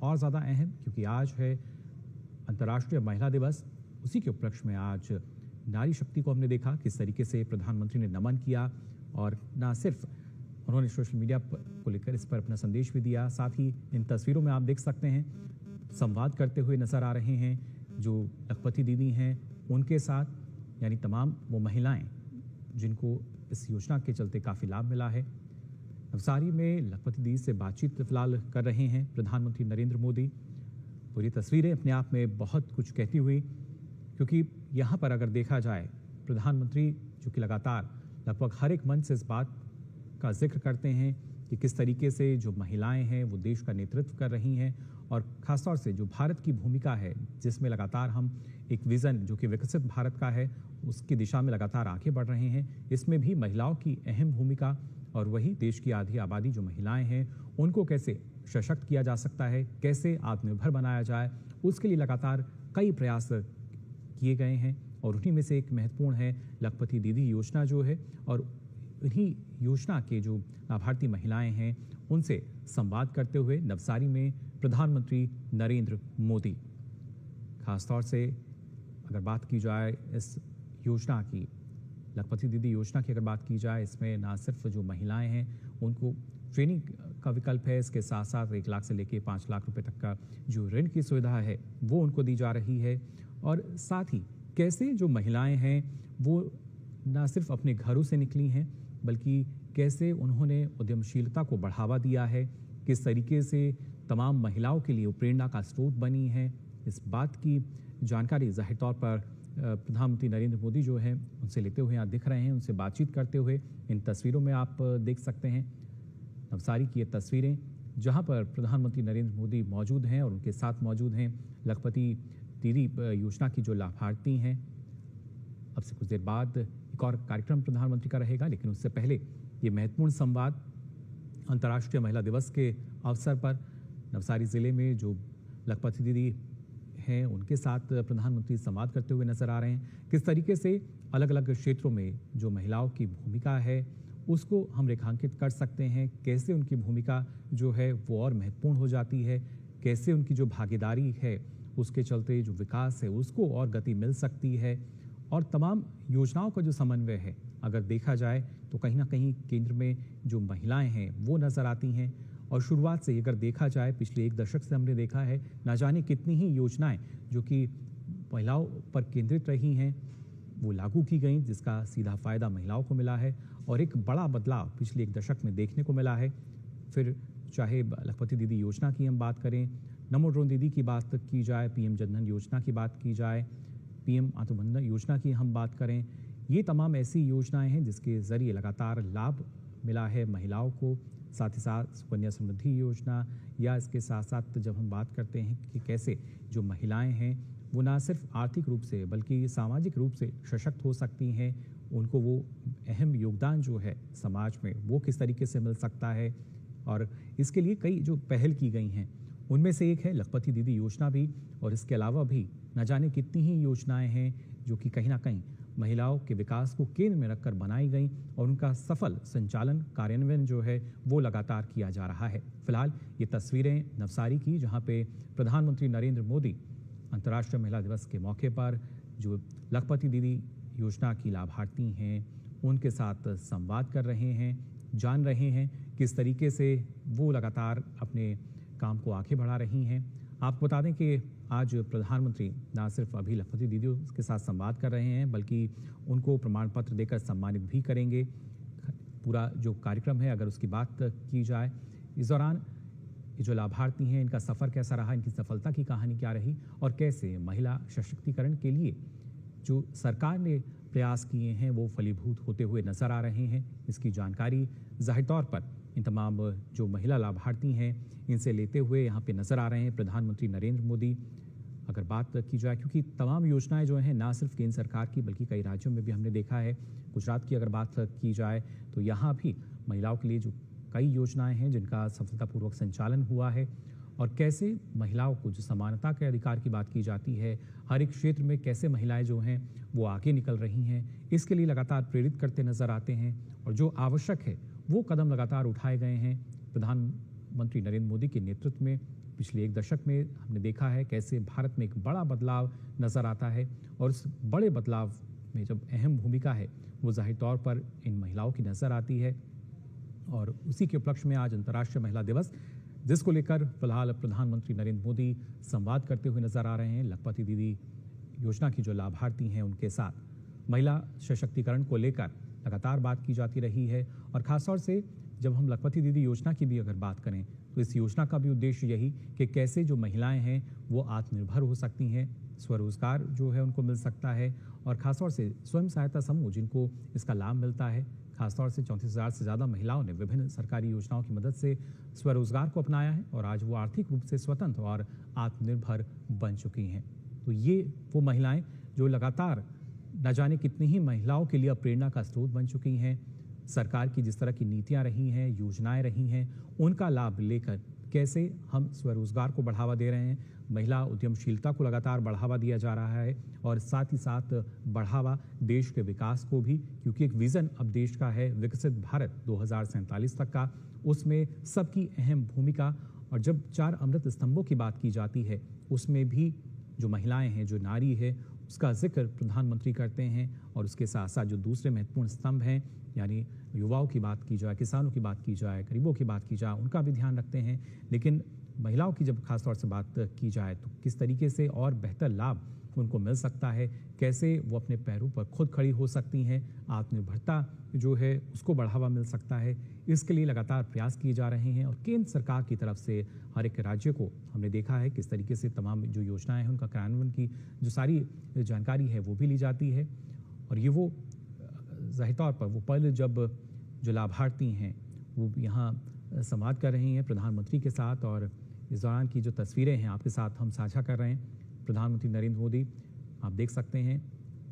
और ज़्यादा अहम क्योंकि आज है अंतर्राष्ट्रीय महिला दिवस। उसी के उपलक्ष्य में आज नारी शक्ति को हमने देखा किस तरीके से प्रधानमंत्री ने नमन किया और न सिर्फ उन्होंने सोशल मीडिया को लेकर इस पर अपना संदेश भी दिया, साथ ही इन तस्वीरों में आप देख सकते हैं संवाद करते हुए नजर आ रहे हैं जो लखपति दीदी हैं उनके साथ, यानी तमाम वो महिलाएं जिनको इस योजना के चलते काफ़ी लाभ मिला है। नवसारी में लखपति दीदी से बातचीत फिलहाल कर रहे हैं प्रधानमंत्री नरेंद्र मोदी। पूरी तस्वीरें अपने आप में बहुत कुछ कहती हुई, क्योंकि यहाँ पर अगर देखा जाए प्रधानमंत्री जो कि लगातार लगभग हर एक मंच से इस बात का जिक्र करते हैं कि किस तरीके से जो महिलाएं हैं वो देश का नेतृत्व कर रही हैं और खासतौर से जो भारत की भूमिका है जिसमें लगातार हम एक विज़न जो कि विकसित भारत का है उसकी दिशा में लगातार आगे बढ़ रहे हैं, इसमें भी महिलाओं की अहम भूमिका और वही देश की आधी आबादी जो महिलाएं हैं उनको कैसे सशक्त किया जा सकता है, कैसे आत्मनिर्भर बनाया जाए, उसके लिए लगातार कई प्रयास किए गए हैं और उन्हीं में से एक महत्वपूर्ण है लखपति दीदी योजना जो है। और इन्हीं योजना के जो लाभार्थी महिलाएं हैं उनसे संवाद करते हुए नवसारी में प्रधानमंत्री नरेंद्र मोदी। खासतौर से अगर बात की जाए इस योजना की, लखपति दीदी योजना की अगर बात की जाए, इसमें ना सिर्फ जो महिलाएं हैं उनको ट्रेनिंग का विकल्प है, इसके साथ साथ 1 लाख से लेकर 5 लाख रुपए तक का जो ऋण की सुविधा है वो उनको दी जा रही है। और साथ ही कैसे जो महिलाएं हैं वो ना सिर्फ अपने घरों से निकली हैं बल्कि कैसे उन्होंने उद्यमशीलता को बढ़ावा दिया है, किस तरीके से तमाम महिलाओं के लिए प्रेरणा का स्रोत बनी है, इस बात की जानकारी जाहिर तौर पर प्रधानमंत्री नरेंद्र मोदी जो हैं उनसे लेते हुए यहाँ दिख रहे हैं, उनसे बातचीत करते हुए। इन तस्वीरों में आप देख सकते हैं नवसारी की ये तस्वीरें जहाँ पर प्रधानमंत्री नरेंद्र मोदी मौजूद हैं और उनके साथ मौजूद हैं लखपति दीदी योजना की जो लाभार्थी हैं। अब से कुछ देर बाद एक और कार्यक्रम प्रधानमंत्री का रहेगा, लेकिन उससे पहले ये महत्वपूर्ण संवाद अंतर्राष्ट्रीय महिला दिवस के अवसर पर नवसारी जिले में जो लखपति दीदी हैं उनके साथ प्रधानमंत्री संवाद करते हुए नजर आ रहे हैं। किस तरीके से अलग अलग क्षेत्रों में जो महिलाओं की भूमिका है उसको हम रेखांकित कर सकते हैं, कैसे उनकी भूमिका जो है वो और महत्वपूर्ण हो जाती है, कैसे उनकी जो भागीदारी है उसके चलते जो विकास है उसको और गति मिल सकती है। और तमाम योजनाओं का जो समन्वय है अगर देखा जाए तो कहीं ना कहीं केंद्र में जो महिलाएं हैं वो नजर आती हैं। और शुरुआत से अगर देखा जाए पिछले 1 दशक से हमने देखा है ना जाने कितनी ही योजनाएं जो कि महिलाओं पर केंद्रित रही हैं वो लागू की गई, जिसका सीधा फायदा महिलाओं को मिला है और एक बड़ा बदलाव पिछले 1 दशक में देखने को मिला है। फिर चाहे लखपति दीदी योजना की हम बात करें, नमो ड्रोन दीदी की बात की जाए, पीएम जनधन योजना की बात की जाए, पीएम आत्मनिर्भर योजना की हम बात करें, ये तमाम ऐसी योजनाएं हैं जिसके जरिए लगातार लाभ मिला है महिलाओं को। साथ ही साथ सुकन्या समृद्धि योजना, या इसके साथ साथ जब हम बात करते हैं कि कैसे जो महिलाएं हैं वो ना सिर्फ आर्थिक रूप से बल्कि सामाजिक रूप से सशक्त हो सकती हैं, उनको वो अहम योगदान जो है समाज में वो किस तरीके से मिल सकता है। और इसके लिए कई जो पहल की गई हैं उनमें से एक है लखपति दीदी योजना भी, और इसके अलावा भी न जाने कितनी ही योजनाएं हैं जो कि कहीं ना कहीं महिलाओं के विकास को केंद्र में रखकर बनाई गई और उनका सफल संचालन कार्यान्वयन जो है वो लगातार किया जा रहा है। फिलहाल ये तस्वीरें नवसारी की जहां पे प्रधानमंत्री नरेंद्र मोदी अंतर्राष्ट्रीय महिला दिवस के मौके पर जो लखपति दीदी योजना की लाभार्थी हैं उनके साथ संवाद कर रहे हैं, जान रहे हैं किस तरीके से वो लगातार अपने काम को आगे बढ़ा रही हैं। आपको बता दें कि आज प्रधानमंत्री न सिर्फ अभी लखपति दीदी के साथ संवाद कर रहे हैं बल्कि उनको प्रमाण पत्र देकर सम्मानित भी करेंगे। पूरा जो कार्यक्रम है अगर उसकी बात की जाए, इस दौरान ये जो लाभार्थी हैं इनका सफ़र कैसा रहा, इनकी सफलता की कहानी क्या रही और कैसे महिला सशक्तिकरण के लिए जो सरकार ने प्रयास किए हैं वो फलीभूत होते हुए नजर आ रहे हैं, इसकी जानकारी जाहिर तौर पर इन तमाम जो महिला लाभार्थी हैं इनसे लेते हुए यहाँ पे नजर आ रहे हैं प्रधानमंत्री नरेंद्र मोदी। अगर बात की जाए, क्योंकि तमाम योजनाएं जो हैं ना सिर्फ केंद्र सरकार की बल्कि कई राज्यों में भी हमने देखा है, गुजरात की अगर बात की जाए तो यहाँ भी महिलाओं के लिए जो कई योजनाएं हैं जिनका सफलतापूर्वक संचालन हुआ है और कैसे महिलाओं को जो समानता के अधिकार की बात की जाती है हर एक क्षेत्र में कैसे महिलाएं जो हैं वो आगे निकल रही हैं, इसके लिए लगातार प्रेरित करते नजर आते हैं और जो आवश्यक है वो कदम लगातार उठाए गए हैं प्रधानमंत्री नरेंद्र मोदी के नेतृत्व में। पिछले एक दशक में हमने देखा है कैसे भारत में एक बड़ा बदलाव नज़र आता है, और उस बड़े बदलाव में जब अहम भूमिका है वो जाहिर तौर पर इन महिलाओं की नज़र आती है। और उसी के उपलक्ष्य में आज अंतर्राष्ट्रीय महिला दिवस, जिसको लेकर फिलहाल प्रधानमंत्री नरेंद्र मोदी संवाद करते हुए नजर आ रहे हैं लखपति दीदी योजना की जो लाभार्थी हैं उनके साथ। महिला सशक्तिकरण को लेकर लगातार बात की जाती रही है, और खासतौर से जब हम लखपति दीदी योजना की भी अगर बात करें तो इस योजना का भी उद्देश्य यही कि कैसे जो महिलाएं हैं वो आत्मनिर्भर हो सकती हैं, स्वरोजगार जो है उनको मिल सकता है, और खासतौर से स्वयं सहायता समूह जिनको इसका लाभ मिलता है। खासतौर से 34,000 से ज़्यादा महिलाओं ने विभिन्न सरकारी योजनाओं की मदद से स्वरोजगार को अपनाया है, और आज वो आर्थिक रूप से स्वतंत्र और आत्मनिर्भर बन चुकी हैं। तो ये वो महिलाएं जो लगातार न जाने कितनी ही महिलाओं के लिए प्रेरणा का स्रोत बन चुकी हैं। सरकार की जिस तरह की नीतियां रही हैं, योजनाएं रही हैं, उनका लाभ लेकर कैसे हम स्वरोजगार को बढ़ावा दे रहे हैं, महिला उद्यमशीलता को लगातार बढ़ावा दिया जा रहा है, और साथ ही साथ बढ़ावा देश के विकास को भी, क्योंकि एक विजन अब देश का है विकसित भारत 2047 तक का, उसमें सबकी अहम भूमिका। और जब 4 अमृत स्तंभों की बात की जाती है उसमें भी जो महिलाएं हैं, जो नारी है, उसका जिक्र प्रधानमंत्री करते हैं, और उसके साथ साथ जो दूसरे महत्वपूर्ण स्तंभ हैं यानी युवाओं की बात की जाए, किसानों की बात की जाए, गरीबों की बात की जाए, उनका भी ध्यान रखते हैं। लेकिन महिलाओं की जब खासतौर से बात की जाए तो किस तरीके से और बेहतर लाभ उनको मिल सकता है, कैसे वो अपने पैरों पर खुद खड़ी हो सकती हैं, आत्मनिर्भरता जो है उसको बढ़ावा मिल सकता है, इसके लिए लगातार प्रयास किए जा रहे हैं। और केंद्र सरकार की तरफ से हर एक राज्य को हमने देखा है किस तरीके से तमाम जो योजनाएं हैं उनका कार्यान्वयन की जो सारी जानकारी है वो भी ली जाती है। और ये वो ज़ाहिर तौर पर वो पल जब जो लाभार्थी हैं वो यहाँ संवाद कर रही हैं प्रधानमंत्री के साथ, और इस दौरान की जो तस्वीरें हैं आपके साथ हम साझा कर रहे हैं। प्रधानमंत्री नरेंद्र मोदी आप देख सकते हैं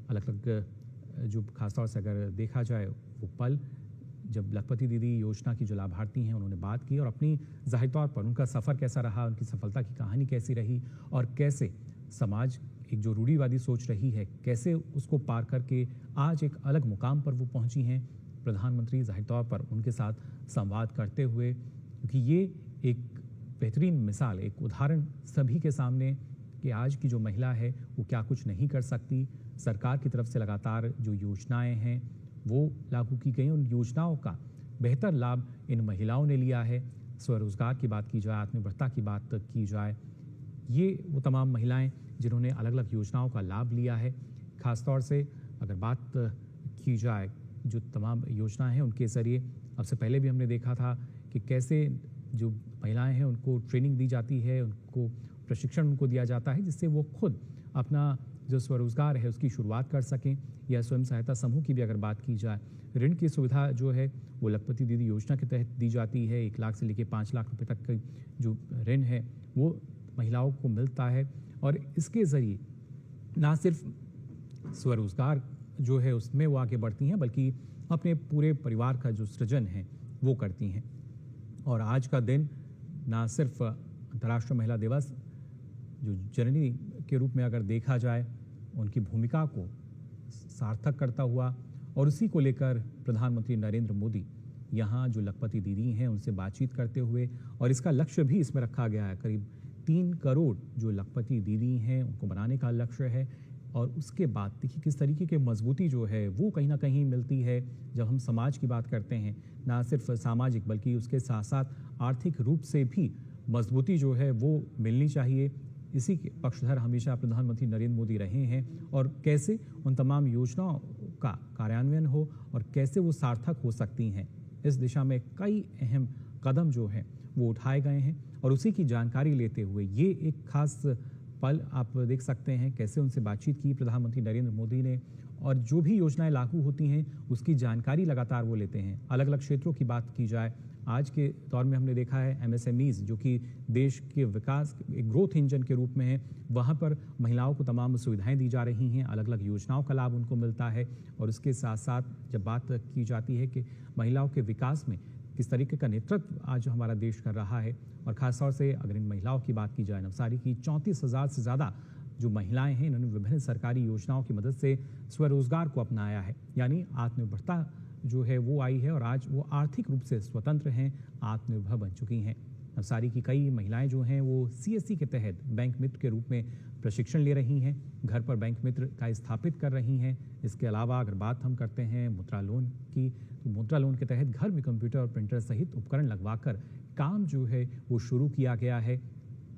अलग अलग जो खासतौर से अगर देखा जाए वो पल जब लखपति दीदी योजना की जो लाभार्थी हैं उन्होंने बात की, और अपनी जाहिर तौर पर उनका सफ़र कैसा रहा, उनकी सफलता की कहानी कैसी रही, और कैसे समाज एक जो रूढ़िवादी सोच रही है कैसे उसको पार करके आज एक अलग मुकाम पर वो पहुंची हैं। प्रधानमंत्री जाहिर तौर पर उनके साथ संवाद करते हुए, क्योंकि ये एक बेहतरीन मिसाल, एक उदाहरण सभी के सामने कि आज की जो महिला है वो क्या कुछ नहीं कर सकती। सरकार की तरफ से लगातार जो योजनाएं हैं वो लागू की गई, उन योजनाओं का बेहतर लाभ इन महिलाओं ने लिया है। स्वरोजगार की बात की जाए, आत्मनिर्भरता की बात की जाए, ये वो तमाम महिलाएं जिन्होंने अलग अलग योजनाओं का लाभ लिया है। खासतौर से अगर बात की जाए जो तमाम योजनाएं हैं उनके ज़रिए अब से पहले भी हमने देखा था कि कैसे जो महिलाएं हैं उनको ट्रेनिंग दी जाती है, उनको प्रशिक्षण उनको दिया जाता है जिससे वो खुद अपना जो स्वरोजगार है उसकी शुरुआत कर सकें। या स्वयं सहायता समूह की भी अगर बात की जाए, ऋण की सुविधा जो है वो लखपति दीदी योजना के तहत दी जाती है। 1 लाख से लेकर 5 लाख रुपए तक का जो ऋण है वो महिलाओं को मिलता है, और इसके ज़रिए ना सिर्फ स्वरोजगार जो है उसमें वो आगे बढ़ती हैं बल्कि अपने पूरे परिवार का जो सृजन है वो करती हैं। और आज का दिन ना सिर्फ अंतर्राष्ट्रीय महिला दिवस जो जननी के रूप में अगर देखा जाए उनकी भूमिका को सार्थक करता हुआ, और उसी को लेकर प्रधानमंत्री नरेंद्र मोदी यहाँ जो लखपति दीदी हैं उनसे बातचीत करते हुए, और इसका लक्ष्य भी इसमें रखा गया है करीब 3 करोड़ जो लखपति दीदी हैं उनको बनाने का लक्ष्य है। और उसके बाद देखिए किस तरीके की मजबूती जो है वो कहीं ना कहीं मिलती है जब हम समाज की बात करते हैं, ना सिर्फ सामाजिक बल्कि उसके साथ साथ आर्थिक रूप से भी मजबूती जो है वो मिलनी चाहिए। इसी के पक्षधर हमेशा प्रधानमंत्री नरेंद्र मोदी रहे हैं, और कैसे उन तमाम योजनाओं का कार्यान्वयन हो और कैसे वो सार्थक हो सकती हैं, इस दिशा में कई अहम कदम जो हैं वो उठाए गए हैं। और उसी की जानकारी लेते हुए ये एक खास पल आप देख सकते हैं कैसे उनसे बातचीत की प्रधानमंत्री नरेंद्र मोदी ने, और जो भी योजनाएं लागू होती हैं उसकी जानकारी लगातार वो लेते हैं। अलग अलग क्षेत्रों की बात की जाए, आज के दौर में हमने देखा है MSMEs जो कि देश के विकास एक ग्रोथ इंजन के रूप में है, वहाँ पर महिलाओं को तमाम सुविधाएं दी जा रही हैं, अलग अलग योजनाओं का लाभ उनको मिलता है। और उसके साथ साथ जब बात की जाती है कि महिलाओं के विकास में किस तरीके का नेतृत्व आज हमारा देश कर रहा है, और खासतौर से अगर इन महिलाओं की बात की जाए, नवसारी की 34,000 से ज़्यादा जो महिलाएं हैं इन्होंने विभिन्न सरकारी योजनाओं की मदद से स्वरोजगार को अपनाया है, यानी आत्मनिर्भरता जो है वो आई है, और आज वो आर्थिक रूप से स्वतंत्र हैं, आत्मनिर्भर बन चुकी हैं। नवसारी की कई महिलाएं जो हैं वो CSC के तहत बैंक मित्र के रूप में प्रशिक्षण ले रही हैं, घर पर बैंक मित्र का स्थापित कर रही हैं। इसके अलावा अगर बात हम करते हैं मुद्रा लोन की, तो मुद्रा लोन के तहत घर में कंप्यूटर और प्रिंटर सहित उपकरण लगवाकर काम जो है वो शुरू किया गया है।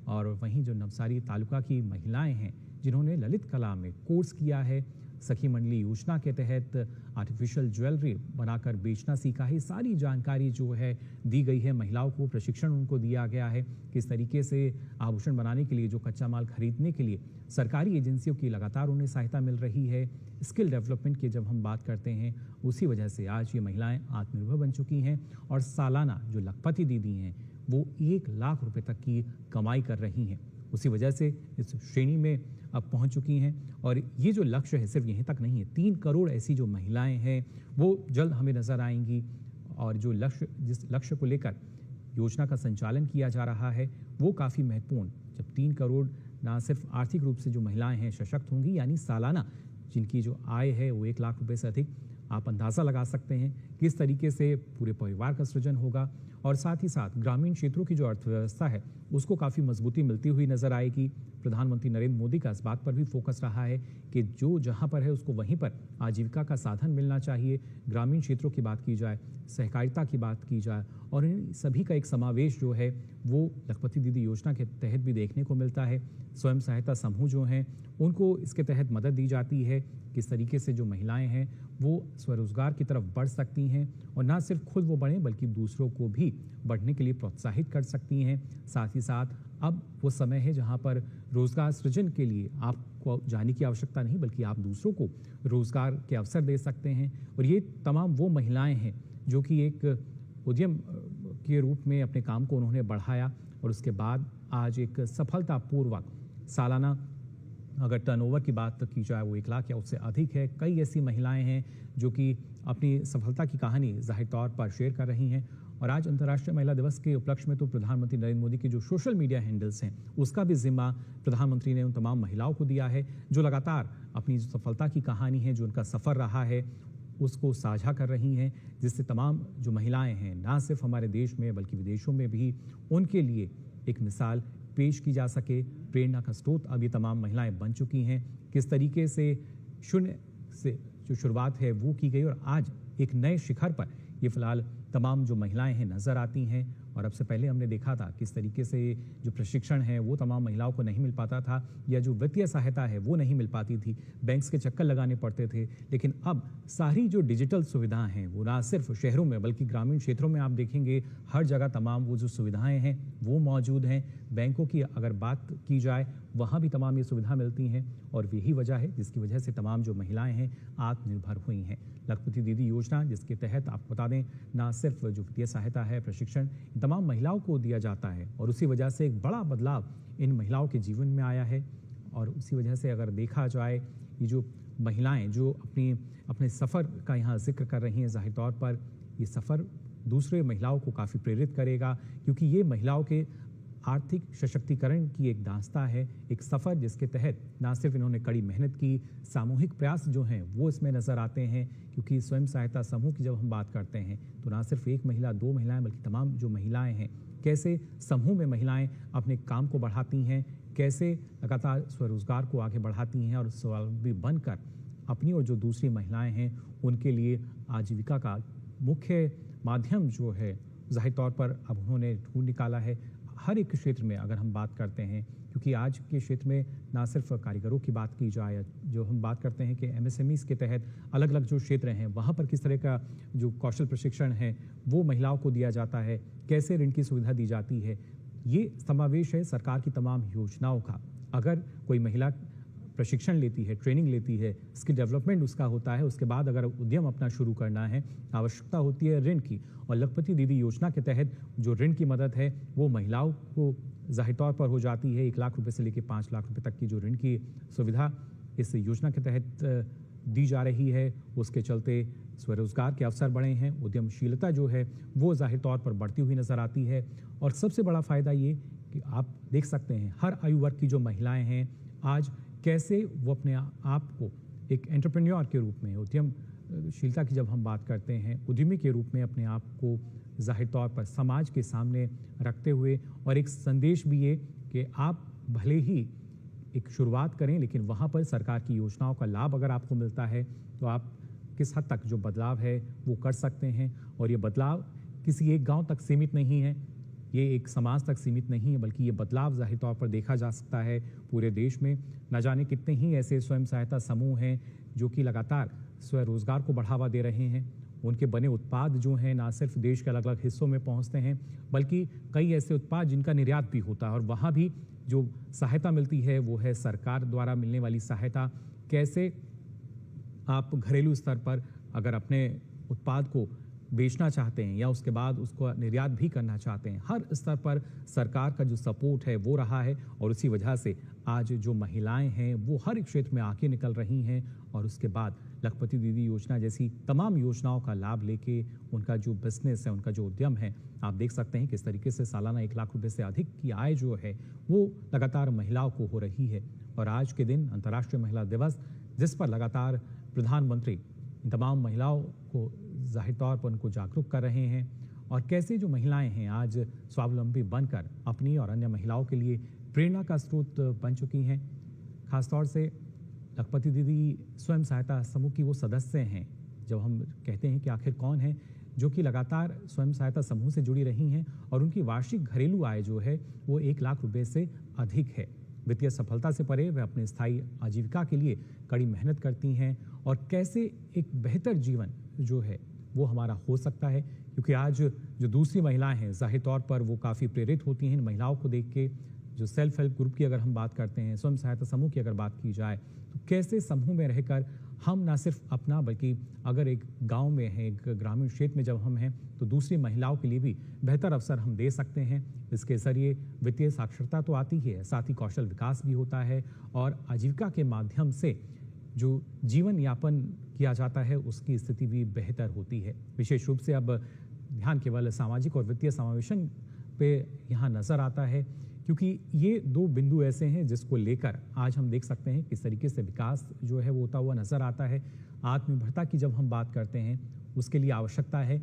और वहीं जो नवसारी तालुका की महिलाएं हैं जिन्होंने ललित कला में कोर्स किया है, सखी मंडली योजना के तहत आर्टिफिशियल ज्वेलरी बनाकर बेचना सीखा है, सारी जानकारी जो है दी गई है। महिलाओं को प्रशिक्षण उनको दिया गया है किस तरीके से आभूषण बनाने के लिए जो कच्चा माल खरीदने के लिए सरकारी एजेंसियों की लगातार उन्हें सहायता मिल रही है। स्किल डेवलपमेंट की जब हम बात करते हैं, उसी वजह से आज ये महिलाएं आत्मनिर्भर बन चुकी हैं और सालाना जो लखपति दीदी हैं वो 1 लाख रुपए तक की कमाई कर रही हैं। उसी वजह से इस श्रेणी में अब पहुंच चुकी हैं। और ये जो लक्ष्य है सिर्फ यहीं तक नहीं है, 3 करोड़ ऐसी जो महिलाएं हैं वो जल्द हमें नजर आएंगी। और जो जिस लक्ष्य को लेकर योजना का संचालन किया जा रहा है वो काफ़ी महत्वपूर्ण, जब 3 करोड़ ना सिर्फ आर्थिक रूप से जो महिलाएं हैं सशक्त होंगी, यानी सालाना जिनकी जो आय है वो 1 लाख रुपए से अधिक, आप अंदाज़ा लगा सकते हैं किस तरीके से पूरे परिवार का सृजन होगा। और साथ ही साथ ग्रामीण क्षेत्रों की जो अर्थव्यवस्था है उसको काफ़ी मजबूती मिलती हुई नजर आएगी। प्रधानमंत्री नरेंद्र मोदी का इस बात पर भी फोकस रहा है कि जो जहां पर है उसको वहीं पर आजीविका का साधन मिलना चाहिए। ग्रामीण क्षेत्रों की बात की जाए, सहकारिता की बात की जाए, और इन सभी का एक समावेश जो है वो लखपति दीदी योजना के तहत भी देखने को मिलता है। स्वयं सहायता समूह जो हैं उनको इसके तहत मदद दी जाती है, किस तरीके से जो महिलाएं हैं वो स्वरोजगार की तरफ बढ़ सकती हैं और ना सिर्फ खुद वो बढ़ें बल्कि दूसरों को भी बढ़ने के लिए प्रोत्साहित कर सकती हैं। साथ ही साथ अब वो समय है जहां पर रोजगार सृजन के लिए आपको जाने की आवश्यकता नहीं बल्कि आप दूसरों को रोजगार के अवसर दे सकते हैं। और ये तमाम वो महिलाएं हैं जो कि एक उद्यम के रूप में अपने काम को उन्होंने बढ़ाया और उसके बाद आज एक सफलतापूर्वक सालाना अगर टर्नओवर की बात की जाए वो 1 लाख या उससे अधिक है। कई ऐसी महिलाएं हैं जो कि अपनी सफलता की कहानी जाहिर तौर पर शेयर कर रही हैं। और आज अंतर्राष्ट्रीय महिला दिवस के उपलक्ष्य में तो प्रधानमंत्री नरेंद्र मोदी के जो सोशल मीडिया हैंडल्स हैं उसका भी जिम्मा प्रधानमंत्री ने उन तमाम महिलाओं को दिया है जो लगातार अपनी जो सफलता की कहानी है, जो उनका सफ़र रहा है, उसको साझा कर रही हैं, जिससे तमाम जो महिलाएं हैं ना सिर्फ हमारे देश में बल्कि विदेशों में भी उनके लिए एक मिसाल पेश की जा सके। प्रेरणा का स्रोत अब ये तमाम महिलाएं बन चुकी हैं। किस तरीके से शून्य से जो शुरुआत है वो की गई और आज एक नए शिखर पर ये फिलहाल तमाम जो महिलाएं हैं नजर आती हैं। और अब से पहले हमने देखा था किस तरीके से जो प्रशिक्षण है वो तमाम महिलाओं को नहीं मिल पाता था, या जो वित्तीय सहायता है वो नहीं मिल पाती थी, बैंक्स के चक्कर लगाने पड़ते थे। लेकिन अब सारी जो डिजिटल सुविधाएं हैं वो ना सिर्फ शहरों में बल्कि ग्रामीण क्षेत्रों में आप देखेंगे हर जगह तमाम वो जो सुविधाएं हैं वो मौजूद हैं। बैंकों की अगर बात की जाए वहाँ भी तमाम ये सुविधा मिलती हैं और यही वजह है जिसकी वजह से तमाम जो महिलाएं हैं आत्मनिर्भर हुई हैं। लखपति दीदी योजना जिसके तहत आपको बता दें ना सिर्फ जो वित्तीय सहायता है, प्रशिक्षण तमाम महिलाओं को दिया जाता है और उसी वजह से एक बड़ा बदलाव इन महिलाओं के जीवन में आया है। और उसी वजह से अगर देखा जाए ये जो महिलाएं जो अपने सफ़र का यहाँ जिक्र कर रही हैं, जाहिर तौर पर ये सफ़र दूसरे महिलाओं को काफ़ी प्रेरित करेगा क्योंकि ये महिलाओं के आर्थिक सशक्तिकरण की एक दास्तां है, एक सफ़र जिसके तहत ना सिर्फ इन्होंने कड़ी मेहनत की, सामूहिक प्रयास जो हैं वो इसमें नज़र आते हैं। क्योंकि स्वयं सहायता समूह की जब हम बात करते हैं तो ना सिर्फ एक महिला, 2 महिलाएं बल्कि तमाम जो महिलाएं हैं कैसे समूह में महिलाएं अपने काम को बढ़ाती हैं, कैसे लगातार स्वरोजगार को आगे बढ़ाती हैं और स्वावलंबी बनकर अपनी और जो दूसरी महिलाएं हैं उनके लिए आजीविका का मुख्य माध्यम जो है जाहिर तौर पर अब उन्होंने ढूंढ निकाला है। हर एक क्षेत्र में अगर हम बात करते हैं, क्योंकि आज के क्षेत्र में ना सिर्फ कारीगरों की बात की जाए, जो हम बात करते हैं कि MSMEs के तहत अलग अलग जो क्षेत्र हैं वहाँ पर किस तरह का जो कौशल प्रशिक्षण है वो महिलाओं को दिया जाता है, कैसे ऋण की सुविधा दी जाती है, ये समावेश है सरकार की तमाम योजनाओं का। अगर कोई महिला प्रशिक्षण लेती है, ट्रेनिंग लेती है, स्किल डेवलपमेंट उसका होता है, उसके बाद अगर उद्यम अपना शुरू करना है, आवश्यकता होती है ऋण की। और लखपति दीदी योजना के तहत जो ऋण की मदद है वो महिलाओं को जाहिर तौर पर हो जाती है। 1 लाख रुपए से लेकर 5 लाख रुपए तक की जो ऋण की सुविधा इस योजना के तहत दी जा रही है, उसके चलते स्वरोजगार के अवसर बढ़े हैं, उद्यमशीलता जो है वो जाहिर तौर पर बढ़ती हुई नजर आती है। और सबसे बड़ा फायदा ये कि आप देख सकते हैं हर आयु वर्ग की जो महिलाएं हैं आज कैसे वो अपने आप को एक एंटरप्रेन्योर के रूप में, उद्यमशीलता की जब हम बात करते हैं, उद्यमी के रूप में अपने आप को जाहिर तौर पर समाज के सामने रखते हुए, और एक संदेश भी ये कि आप भले ही एक शुरुआत करें, लेकिन वहाँ पर सरकार की योजनाओं का लाभ अगर आपको मिलता है तो आप किस हद तक जो बदलाव है वो कर सकते हैं। और ये बदलाव किसी एक गांव तक सीमित नहीं है, ये एक समाज तक सीमित नहीं है, बल्कि ये बदलाव जाहिर तौर पर देखा जा सकता है पूरे देश में। न जाने कितने ही ऐसे स्वयं सहायता समूह हैं जो कि लगातार स्वरोजगार को बढ़ावा दे रहे हैं। उनके बने उत्पाद जो हैं ना सिर्फ देश के अलग अलग हिस्सों में पहुंचते हैं, बल्कि कई ऐसे उत्पाद जिनका निर्यात भी होता है, और वहाँ भी जो सहायता मिलती है वो है सरकार द्वारा मिलने वाली सहायता। कैसे आप घरेलू स्तर पर अगर अपने उत्पाद को बेचना चाहते हैं या उसके बाद उसको निर्यात भी करना चाहते हैं, हर स्तर पर सरकार का जो सपोर्ट है वो रहा है। और उसी वजह से आज जो महिलाएं हैं वो हर एक क्षेत्र में आगे निकल रही हैं, और उसके बाद लखपति दीदी योजना जैसी तमाम योजनाओं का लाभ लेके उनका जो बिजनेस है, उनका जो उद्यम है, आप देख सकते हैं किस तरीके से सालाना 1 लाख रुपए से अधिक की आय जो है वो लगातार महिलाओं को हो रही है। और आज के दिन अंतर्राष्ट्रीय महिला दिवस, जिस पर लगातार प्रधानमंत्री इन तमाम महिलाओं को जाहिर तौर पर उनको जागरूक कर रहे हैं, और कैसे जो महिलाएं हैं आज स्वावलंबी बनकर अपनी और अन्य महिलाओं के लिए प्रेरणा का स्रोत बन चुकी हैं। खासतौर से लखपति दीदी स्वयं सहायता समूह की वो सदस्य हैं, जब हम कहते हैं कि आखिर कौन है, जो कि लगातार स्वयं सहायता समूह से जुड़ी रही हैं, और उनकी वार्षिक घरेलू आय जो है वो 1 लाख रुपए से अधिक है। वित्तीय सफलता से परे वे अपने स्थायी आजीविका के लिए कड़ी मेहनत करती हैं, और कैसे एक बेहतर जीवन जो है वो हमारा हो सकता है। क्योंकि आज जो दूसरी महिलाएं हैं जाहिर तौर पर वो काफ़ी प्रेरित होती हैं इन महिलाओं को देख के। जो सेल्फ हेल्प ग्रुप की अगर हम बात करते हैं, स्वयं सहायता समूह की अगर बात की जाए, तो कैसे समूह में रहकर हम ना सिर्फ अपना, बल्कि अगर एक गांव में है, एक ग्रामीण क्षेत्र में जब हम हैं, तो दूसरी महिलाओं के लिए भी बेहतर अवसर हम दे सकते हैं। इसके ज़रिए वित्तीय साक्षरता तो आती है, साथ ही कौशल विकास भी होता है, और आजीविका के माध्यम से जो जीवन यापन किया जाता है उसकी स्थिति भी बेहतर होती है। विशेष रूप से अब ध्यान केवल सामाजिक और वित्तीय समावेशन पे यहाँ नज़र आता है, क्योंकि ये 2 बिंदु ऐसे हैं जिसको लेकर आज हम देख सकते हैं किस तरीके से विकास जो है वो होता हुआ नज़र आता है। आत्मनिर्भरता की जब हम बात करते हैं, उसके लिए आवश्यकता है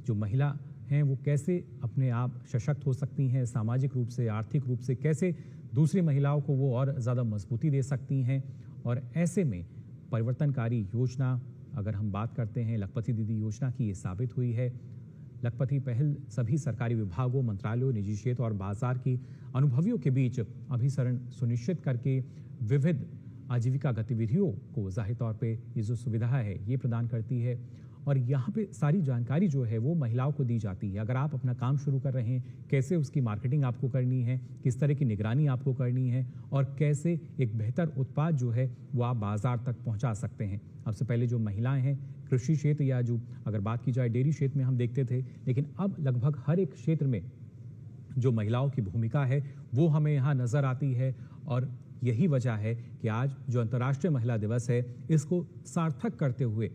जो महिला हैं वो कैसे अपने आप सशक्त हो सकती हैं, सामाजिक रूप से, आर्थिक रूप से कैसे दूसरी महिलाओं को वो और ज़्यादा मजबूती दे सकती हैं। और ऐसे में परिवर्तनकारी योजना अगर हम बात करते हैं लखपति दीदी योजना की, ये साबित हुई है। लखपति पहल सभी सरकारी विभागों, मंत्रालयों, निजी क्षेत्र और बाजार की अनुभवियों के बीच अभिसरण सुनिश्चित करके विविध आजीविका गतिविधियों को जाहिर तौर पे ये जो सुविधा है ये प्रदान करती है। और यहाँ पे सारी जानकारी जो है वो महिलाओं को दी जाती है। अगर आप अपना काम शुरू कर रहे हैं, कैसे उसकी मार्केटिंग आपको करनी है, किस तरह की निगरानी आपको करनी है, और कैसे एक बेहतर उत्पाद जो है वो आप बाजार तक पहुँचा सकते हैं। सबसे पहले जो महिलाएं हैं कृषि क्षेत्र या जो अगर बात की जाए डेयरी क्षेत्र में हम देखते थे, लेकिन अब लगभग हर एक क्षेत्र में जो महिलाओं की भूमिका है वो हमें यहाँ नज़र आती है। और यही वजह है कि आज जो अंतर्राष्ट्रीय महिला दिवस है इसको सार्थक करते हुए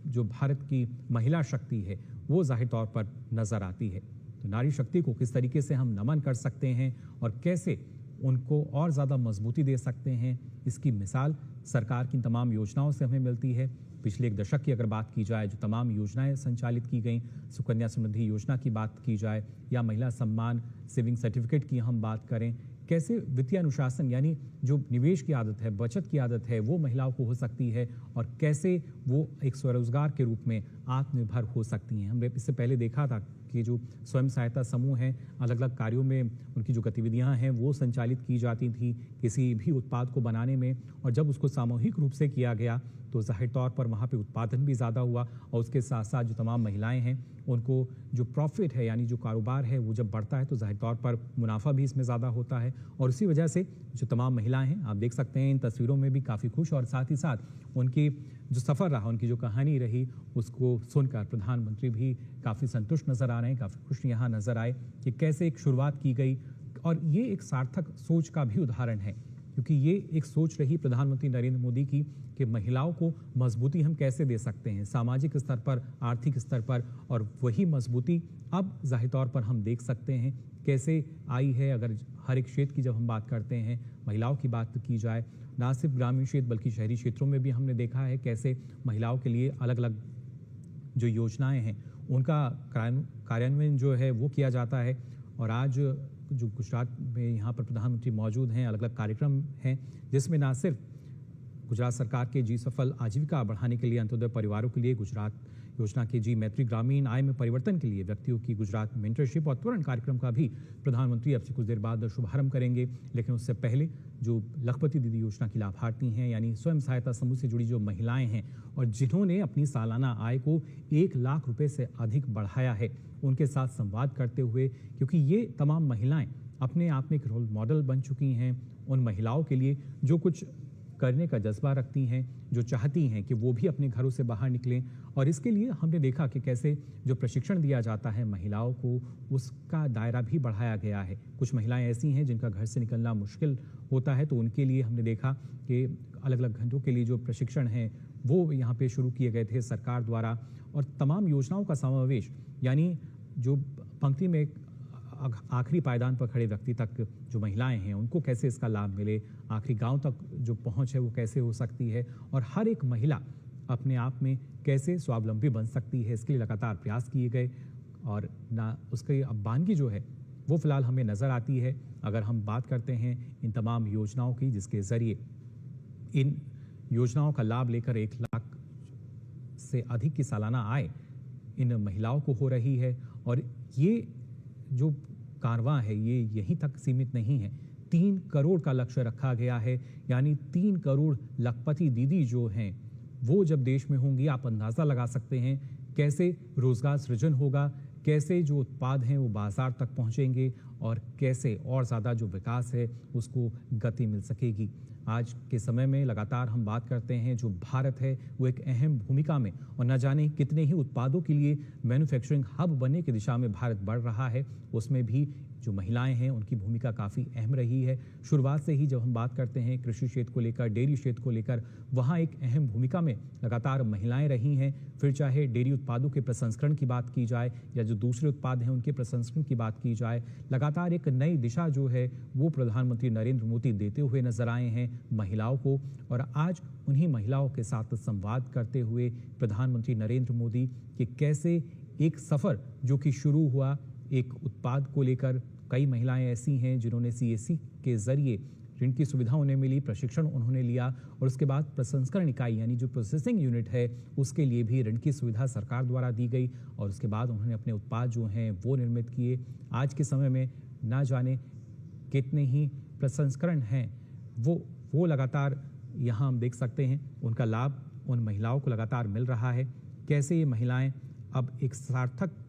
जो भारत की महिला शक्ति है वो जाहिर तौर पर नज़र आती है। तो नारी शक्ति को किस तरीके से हम नमन कर सकते हैं और कैसे उनको और ज़्यादा मजबूती दे सकते हैं, इसकी मिसाल सरकार की तमाम योजनाओं से हमें मिलती है। पिछले 1 दशक की अगर बात की जाए, जो तमाम योजनाएं संचालित की गई, सुकन्या समृद्धि योजना की बात की जाए या महिला सम्मान सेविंग सर्टिफिकेट की हम बात करें, कैसे वित्तीय अनुशासन यानी जो निवेश की आदत है, बचत की आदत है, वो महिलाओं को हो सकती है और कैसे वो एक स्वरोजगार के रूप में आत्मनिर्भर हो सकती हैं। हमने इससे पहले देखा था कि जो स्वयं सहायता समूह हैं, अलग अलग कार्यों में उनकी जो गतिविधियां हैं वो संचालित की जाती थी किसी भी उत्पाद को बनाने में, और जब उसको सामूहिक रूप से किया गया तो जाहिर तौर पर वहाँ पे उत्पादन भी ज़्यादा हुआ, और उसके साथ साथ जो तमाम महिलाएं हैं उनको जो प्रॉफिट है यानी जो कारोबार है वो जब बढ़ता है तो जाहिर तौर पर मुनाफा भी इसमें ज़्यादा होता है। और इसी वजह से जो तमाम महिलाएं हैं, आप देख सकते हैं इन तस्वीरों में भी काफ़ी खुश, और साथ ही साथ उनकी जो सफ़र रहा, उनकी जो कहानी रही, उसको सुनकर प्रधानमंत्री भी काफ़ी संतुष्ट नज़र आ रहे हैं, काफ़ी खुश यहाँ नज़र आए कि कैसे एक शुरुआत की गई। और ये एक सार्थक सोच का भी उदाहरण है, क्योंकि ये एक सोच रही प्रधानमंत्री नरेंद्र मोदी की कि महिलाओं को मजबूती हम कैसे दे सकते हैं सामाजिक स्तर पर, आर्थिक स्तर पर, और वही मजबूती अब जाहिर तौर पर हम देख सकते हैं कैसे आई है। अगर हर एक क्षेत्र की जब हम बात करते हैं, महिलाओं की बात की जाए, ना सिर्फ ग्रामीण क्षेत्र बल्कि शहरी क्षेत्रों में भी हमने देखा है कैसे महिलाओं के लिए अलग अलग जो योजनाएं हैं उनका कार्यान्वयन जो है वो किया जाता है। और आज जो गुजरात में यहाँ पर प्रधानमंत्री मौजूद हैं, अलग अलग कार्यक्रम हैं जिसमें ना सिर्फ गुजरात सरकार के जी सफल आजीविका बढ़ाने के लिए अंत्योदय परिवारों के लिए गुजरात योजना के जी मैत्री ग्रामीण आय में परिवर्तन के लिए व्यक्तियों की गुजरात मेंटरशिप और त्वरण कार्यक्रम का भी प्रधानमंत्री अब से कुछ देर बाद शुभारंभ करेंगे। लेकिन उससे पहले जो लखपति दीदी योजना की लाभार्थी हैं, यानी स्वयं सहायता समूह से जुड़ी जो महिलाएं हैं और जिन्होंने अपनी सालाना आय को 1 लाख रुपए से अधिक बढ़ाया है, उनके साथ संवाद करते हुए, क्योंकि ये तमाम महिलाएं अपने आप में एक रोल मॉडल बन चुकी हैं उन महिलाओं के लिए जो कुछ करने का जज्बा रखती हैं, जो चाहती हैं कि वो भी अपने घरों से बाहर निकलें। और इसके लिए हमने देखा कि कैसे जो प्रशिक्षण दिया जाता है महिलाओं को, उसका दायरा भी बढ़ाया गया है। कुछ महिलाएं ऐसी हैं जिनका घर से निकलना मुश्किल होता है, तो उनके लिए हमने देखा कि अलग अलग घंटों के लिए जो प्रशिक्षण हैं वो यहाँ पे शुरू किए गए थे सरकार द्वारा। और तमाम योजनाओं का समावेश, यानी जो पंक्ति में आखिरी पायदान पर खड़े व्यक्ति तक जो महिलाएं हैं उनको कैसे इसका लाभ मिले, आखिरी गांव तक जो पहुंच है वो कैसे हो सकती है, और हर एक महिला अपने आप में कैसे स्वावलंबी बन सकती है, इसके लिए लगातार प्रयास किए गए। और ना उसकी अब बानगी जो है वो फिलहाल हमें नज़र आती है। अगर हम बात करते हैं इन तमाम योजनाओं की, जिसके ज़रिए इन योजनाओं का लाभ लेकर 1 लाख से अधिक की सालाना आय इन महिलाओं को हो रही है। और ये जो कारवां है ये यहीं तक सीमित नहीं है, 3 करोड़ का लक्ष्य रखा गया है। यानी 3 करोड़ लखपति दीदी जो हैं वो जब देश में होंगी, आप अंदाज़ा लगा सकते हैं कैसे रोजगार सृजन होगा, कैसे जो उत्पाद हैं वो बाजार तक पहुंचेंगे और कैसे और ज़्यादा जो विकास है उसको गति मिल सकेगी। आज के समय में लगातार हम बात करते हैं जो भारत है वो एक अहम भूमिका में, और न जाने कितने ही उत्पादों के लिए मैन्युफैक्चरिंग हब बनने की दिशा में भारत बढ़ रहा है। उसमें भी जो महिलाएं हैं उनकी भूमिका काफ़ी अहम रही है। शुरुआत से ही जब हम बात करते हैं कृषि क्षेत्र को लेकर, डेयरी क्षेत्र को लेकर, वहाँ एक अहम भूमिका में लगातार महिलाएं रही हैं। फिर चाहे डेयरी उत्पादों के प्रसंस्करण की बात की जाए या जो दूसरे उत्पाद हैं उनके प्रसंस्करण की बात की जाए, लगातार एक नई दिशा जो है वो प्रधानमंत्री नरेंद्र मोदी देते हुए नजर आए हैं महिलाओं को। और आज उन्हीं महिलाओं के साथ संवाद करते हुए प्रधानमंत्री नरेंद्र मोदी कि कैसे एक सफ़र जो कि शुरू हुआ एक उत्पाद को लेकर, कई महिलाएं ऐसी हैं जिन्होंने CSC के जरिए ऋण की सुविधा उन्हें मिली, प्रशिक्षण उन्होंने लिया, और उसके बाद प्रसंस्करण इकाई यानी जो प्रोसेसिंग यूनिट है उसके लिए भी ऋण की सुविधा सरकार द्वारा दी गई, और उसके बाद उन्होंने अपने उत्पाद जो हैं वो निर्मित किए। आज के समय में ना जाने कितने ही प्रसंस्करण हैं वो लगातार यहाँ हम देख सकते हैं, उनका लाभ उन महिलाओं को लगातार मिल रहा है। कैसे ये महिलाएं अब एक सार्थक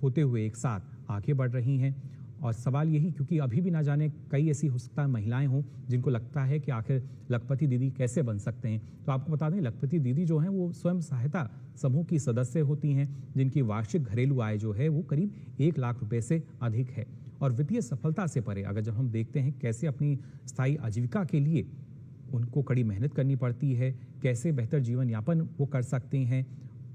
होते हुए एक साथ आगे बढ़ रही हैं। और सवाल यही, क्योंकि अभी भी ना जाने कई ऐसी हो सकता है महिलाएं हों जिनको लगता है कि आखिर लखपति दीदी कैसे बन सकते हैं। तो आपको बता दें, लखपति दीदी जो हैं वो स्वयं सहायता समूह की सदस्य होती हैं जिनकी वार्षिक घरेलू आय जो है वो करीब 1 लाख रुपए से अधिक है। और वित्तीय सफलता से परे अगर जब हम देखते हैं कैसे अपनी स्थायी आजीविका के लिए उनको कड़ी मेहनत करनी पड़ती है, कैसे बेहतर जीवन यापन वो कर सकते हैं,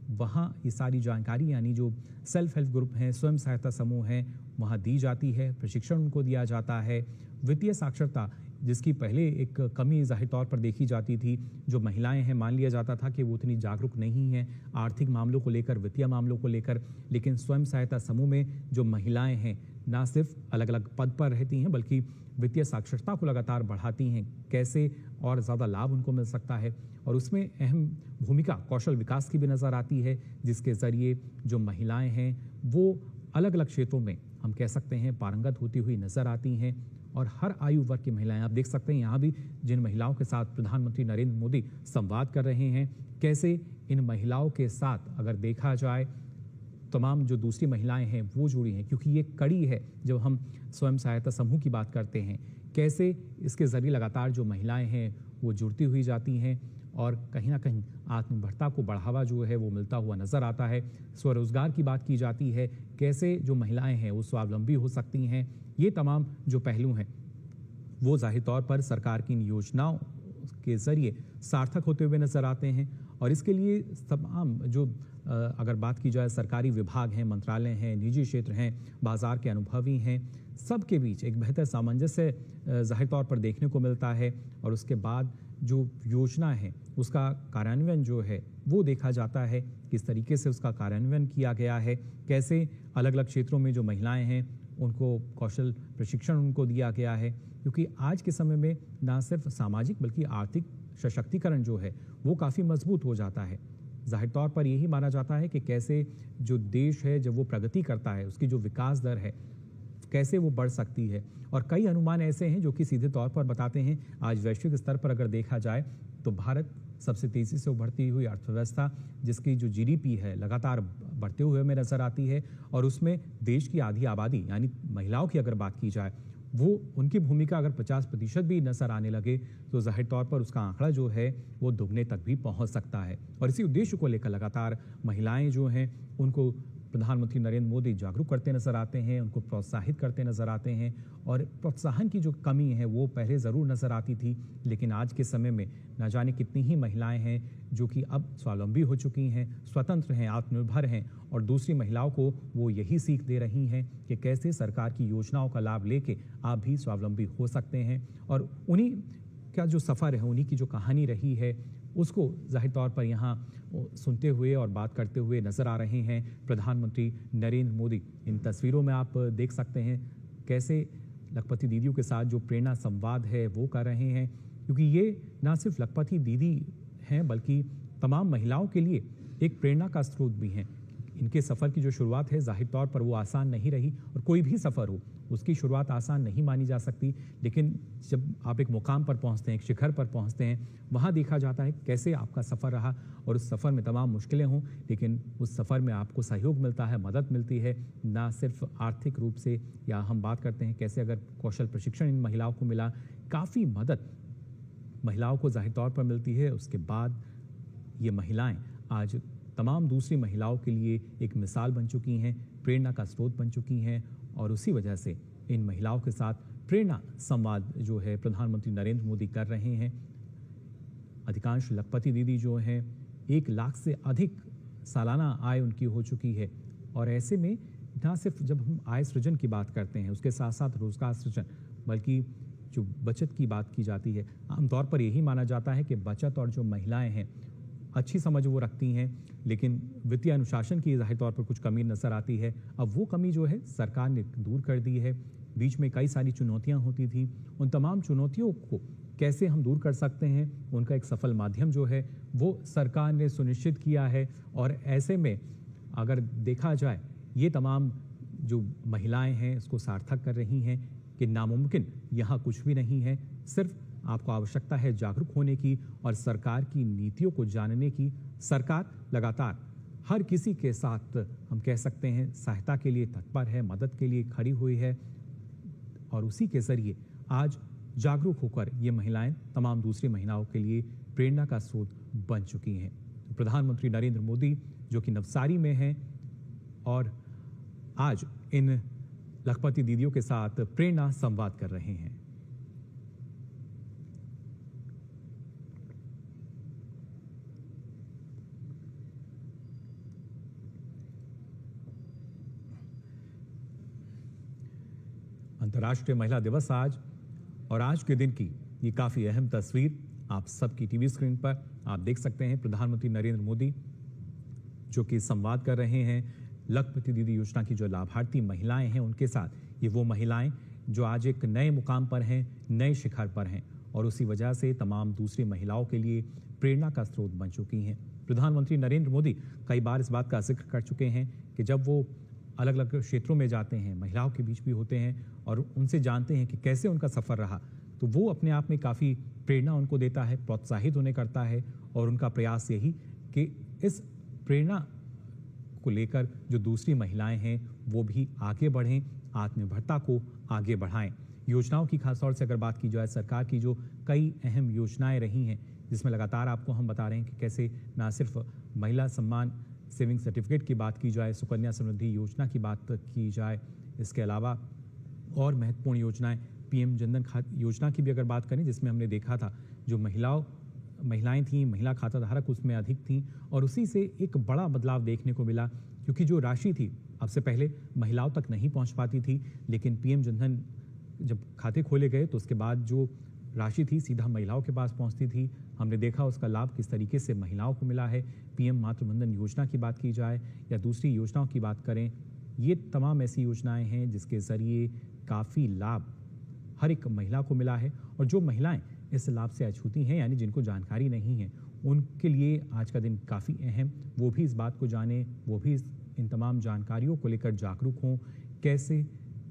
वहाँ ये सारी जानकारी यानी जो सेल्फ हेल्प ग्रुप हैं, स्वयं सहायता समूह हैं, वहाँ दी जाती है, प्रशिक्षण उनको दिया जाता है। वित्तीय साक्षरता जिसकी पहले एक कमी ज़ाहिर तौर पर देखी जाती थी, जो महिलाएं हैं मान लिया जाता था कि वो उतनी जागरूक नहीं हैं आर्थिक मामलों को लेकर, वित्तीय मामलों को लेकर, लेकिन स्वयं सहायता समूह में जो महिलाएं हैं ना सिर्फ अलग अलग पद पर रहती हैं बल्कि वित्तीय साक्षरता को लगातार बढ़ाती हैं, कैसे और ज़्यादा लाभ उनको मिल सकता है। और उसमें अहम भूमिका कौशल विकास की भी नज़र आती है, जिसके ज़रिए जो महिलाएं हैं वो अलग अलग क्षेत्रों में हम कह सकते हैं पारंगत होती हुई नज़र आती हैं। और हर आयु वर्ग की महिलाएं, आप देख सकते हैं यहाँ भी जिन महिलाओं के साथ प्रधानमंत्री नरेंद्र मोदी संवाद कर रहे हैं, कैसे इन महिलाओं के साथ अगर देखा जाए तमाम जो दूसरी महिलाएं हैं वो जुड़ी हैं, क्योंकि ये कड़ी है जब हम स्वयं सहायता समूह की बात करते हैं, कैसे इसके ज़रिए लगातार जो महिलाएं हैं वो जुड़ती हुई जाती हैं और कहीं ना कहीं आत्मनिर्भरता को बढ़ावा जो है वो मिलता हुआ नज़र आता है। स्वरोजगार की बात की जाती है, कैसे जो महिलाएं हैं वो स्वावलंबी हो सकती हैं। ये तमाम जो पहलू हैं वो जाहिर तौर पर सरकार की इन योजनाओं के ज़रिए सार्थक होते हुए नज़र आते हैं। और इसके लिए तमाम जो अगर बात की जाए सरकारी विभाग हैं, मंत्रालय हैं, निजी क्षेत्र हैं, बाज़ार के अनुभवी हैं, सबके बीच एक बेहतर सामंजस्य जाहिर तौर पर देखने को मिलता है। और उसके बाद जो योजना है उसका कार्यान्वयन जो है वो देखा जाता है, किस तरीके से उसका कार्यान्वयन किया गया है, कैसे अलग अलग क्षेत्रों में जो महिलाएं हैं उनको कौशल प्रशिक्षण उनको दिया गया है। क्योंकि आज के समय में ना सिर्फ सामाजिक बल्कि आर्थिक सशक्तिकरण जो है वो काफ़ी मजबूत हो जाता है। जाहिर तौर पर यही माना जाता है कि कैसे जो देश है जब वो प्रगति करता है उसकी जो विकास दर है कैसे वो बढ़ सकती है। और कई अनुमान ऐसे हैं जो कि सीधे तौर पर बताते हैं आज वैश्विक स्तर पर अगर देखा जाए तो भारत सबसे तेज़ी से उभरती हुई अर्थव्यवस्था जिसकी जो जीडीपी है लगातार बढ़ते हुए हमें नजर आती है, और उसमें देश की आधी आबादी यानी महिलाओं की अगर बात की जाए वो उनकी भूमिका अगर 50% भी नजर आने लगे तो जाहिर तौर पर उसका आंकड़ा जो है वो दुगने तक भी पहुंच सकता है। और इसी उद्देश्य को लेकर लगातार महिलाएं जो हैं उनको प्रधानमंत्री नरेंद्र मोदी जागरूक करते नजर आते हैं, उनको प्रोत्साहित करते नजर आते हैं। और प्रोत्साहन की जो कमी है वो पहले ज़रूर नजर आती थी, लेकिन आज के समय में न जाने कितनी ही महिलाएं हैं जो कि अब स्वावलंबी हो चुकी हैं, स्वतंत्र हैं, आत्मनिर्भर हैं, और दूसरी महिलाओं को वो यही सीख दे रही हैं कि कैसे सरकार की योजनाओं का लाभ लेके आप भी स्वावलंबी हो सकते हैं। और उन्हीं का जो सफ़र है, उन्हीं की जो कहानी रही है उसको जाहिर तौर पर यहाँ सुनते हुए और बात करते हुए नजर आ रहे हैं प्रधानमंत्री नरेंद्र मोदी। इन तस्वीरों में आप देख सकते हैं कैसे लखपति दीदियों के साथ जो प्रेरणा संवाद है वो कर रहे हैं, क्योंकि ये ना सिर्फ लखपति दीदी हैं बल्कि तमाम महिलाओं के लिए एक प्रेरणा का स्रोत भी हैं। इनके सफ़र की जो शुरुआत है जाहिर तौर पर वो आसान नहीं रही, और कोई भी सफ़र हो उसकी शुरुआत आसान नहीं मानी जा सकती, लेकिन जब आप एक मुकाम पर पहुंचते हैं, एक शिखर पर पहुंचते हैं, वहां देखा जाता है कैसे आपका सफ़र रहा। और उस सफ़र में तमाम मुश्किलें हों लेकिन उस सफ़र में आपको सहयोग मिलता है, मदद मिलती है, ना सिर्फ आर्थिक रूप से, या हम बात करते हैं कैसे अगर कौशल प्रशिक्षण इन महिलाओं को मिला, काफ़ी मदद महिलाओं को जाहिर तौर पर मिलती है। उसके बाद ये महिलाएं आज तमाम दूसरी महिलाओं के लिए एक मिसाल बन चुकी हैं, प्रेरणा का स्रोत बन चुकी हैं, और उसी वजह से इन महिलाओं के साथ प्रेरणा संवाद जो है प्रधानमंत्री नरेंद्र मोदी कर रहे हैं। अधिकांश लखपति दीदी जो हैं 1 लाख से अधिक सालाना आय उनकी हो चुकी है, और ऐसे में ना सिर्फ जब हम आय सृजन की बात करते हैं उसके साथ साथ रोजगार सृजन बल्कि जो बचत की बात की जाती है, आमतौर पर यही माना जाता है कि बचत और जो महिलाएं हैं अच्छी समझ वो रखती हैं, लेकिन वित्तीय अनुशासन की जाहिर तौर पर कुछ कमी नजर आती है। अब वो कमी जो है सरकार ने दूर कर दी है। बीच में कई सारी चुनौतियां होती थी, उन तमाम चुनौतियों को कैसे हम दूर कर सकते हैं, उनका एक सफल माध्यम जो है वो सरकार ने सुनिश्चित किया है। और ऐसे में अगर देखा जाए ये तमाम जो महिलाएं हैं इसको सार्थक कर रही हैं कि नामुमकिन यहाँ कुछ भी नहीं है, सिर्फ आपको आवश्यकता है जागरूक होने की और सरकार की नीतियों को जानने की। सरकार लगातार हर किसी के साथ हम कह सकते हैं सहायता के लिए तत्पर है, मदद के लिए खड़ी हुई है, और उसी के जरिए आज जागरूक होकर ये महिलाएं तमाम दूसरी महिलाओं के लिए प्रेरणा का स्रोत बन चुकी हैं। तो प्रधानमंत्री नरेंद्र मोदी जो कि नवसारी में हैं और आज इन लखपति दीदियों के साथ प्रेरणा संवाद कर रहे हैं। अंतर्राष्ट्रीय महिला दिवस आज, और आज के दिन की ये काफ़ी अहम तस्वीर आप सबकी टीवी स्क्रीन पर आप देख सकते हैं। प्रधानमंत्री नरेंद्र मोदी जो कि संवाद कर रहे हैं लखपति दीदी योजना की जो लाभार्थी महिलाएं हैं उनके साथ। ये वो महिलाएं जो आज एक नए मुकाम पर हैं, नए शिखर पर हैं, और उसी वजह से तमाम दूसरी महिलाओं के लिए प्रेरणा का स्रोत बन चुकी हैं। प्रधानमंत्री नरेंद्र मोदी कई बार इस बात का जिक्र कर चुके हैं कि जब वो अलग अलग क्षेत्रों में जाते हैं, महिलाओं के बीच भी होते हैं और उनसे जानते हैं कि कैसे उनका सफ़र रहा, तो वो अपने आप में काफ़ी प्रेरणा उनको देता है, प्रोत्साहित उन्हें करता है। और उनका प्रयास यही कि इस प्रेरणा को लेकर जो दूसरी महिलाएं हैं वो भी आगे बढ़ें, आत्मनिर्भरता को आगे बढ़ाएं। योजनाओं की खासतौर से अगर बात की जाए, सरकार की जो कई अहम योजनाएं रही हैं जिसमें लगातार आपको हम बता रहे हैं कि कैसे ना सिर्फ महिला सम्मान सेविंग सर्टिफिकेट की बात की जाए, सुकन्या समृद्धि योजना की बात की जाए, इसके अलावा और महत्वपूर्ण योजनाएं पीएम जनधन खाता योजना की भी अगर बात करें जिसमें हमने देखा था जो महिलाएं थीं, महिला खाता धारक उसमें अधिक थीं, और उसी से एक बड़ा बदलाव देखने को मिला, क्योंकि जो राशि थी अब से पहले महिलाओं तक नहीं पहुंच पाती थी, लेकिन पीएम जनधन जब खाते खोले गए तो उसके बाद जो राशि थी सीधा महिलाओं के पास पहुंचती थी। हमने देखा उसका लाभ किस तरीके से महिलाओं को मिला है। पीएम मातृवंदन योजना की बात की जाए या दूसरी योजनाओं की बात करें, ये तमाम ऐसी योजनाएं हैं जिसके ज़रिए काफ़ी लाभ हर एक महिला को मिला है। और जो महिलाएं इस लाभ से अछूती हैं, यानी जिनको जानकारी नहीं है, उनके लिए आज का दिन काफ़ी अहम। वो भी इस बात को जाने, वो भी इन तमाम जानकारियों को लेकर जागरूक हों, कैसे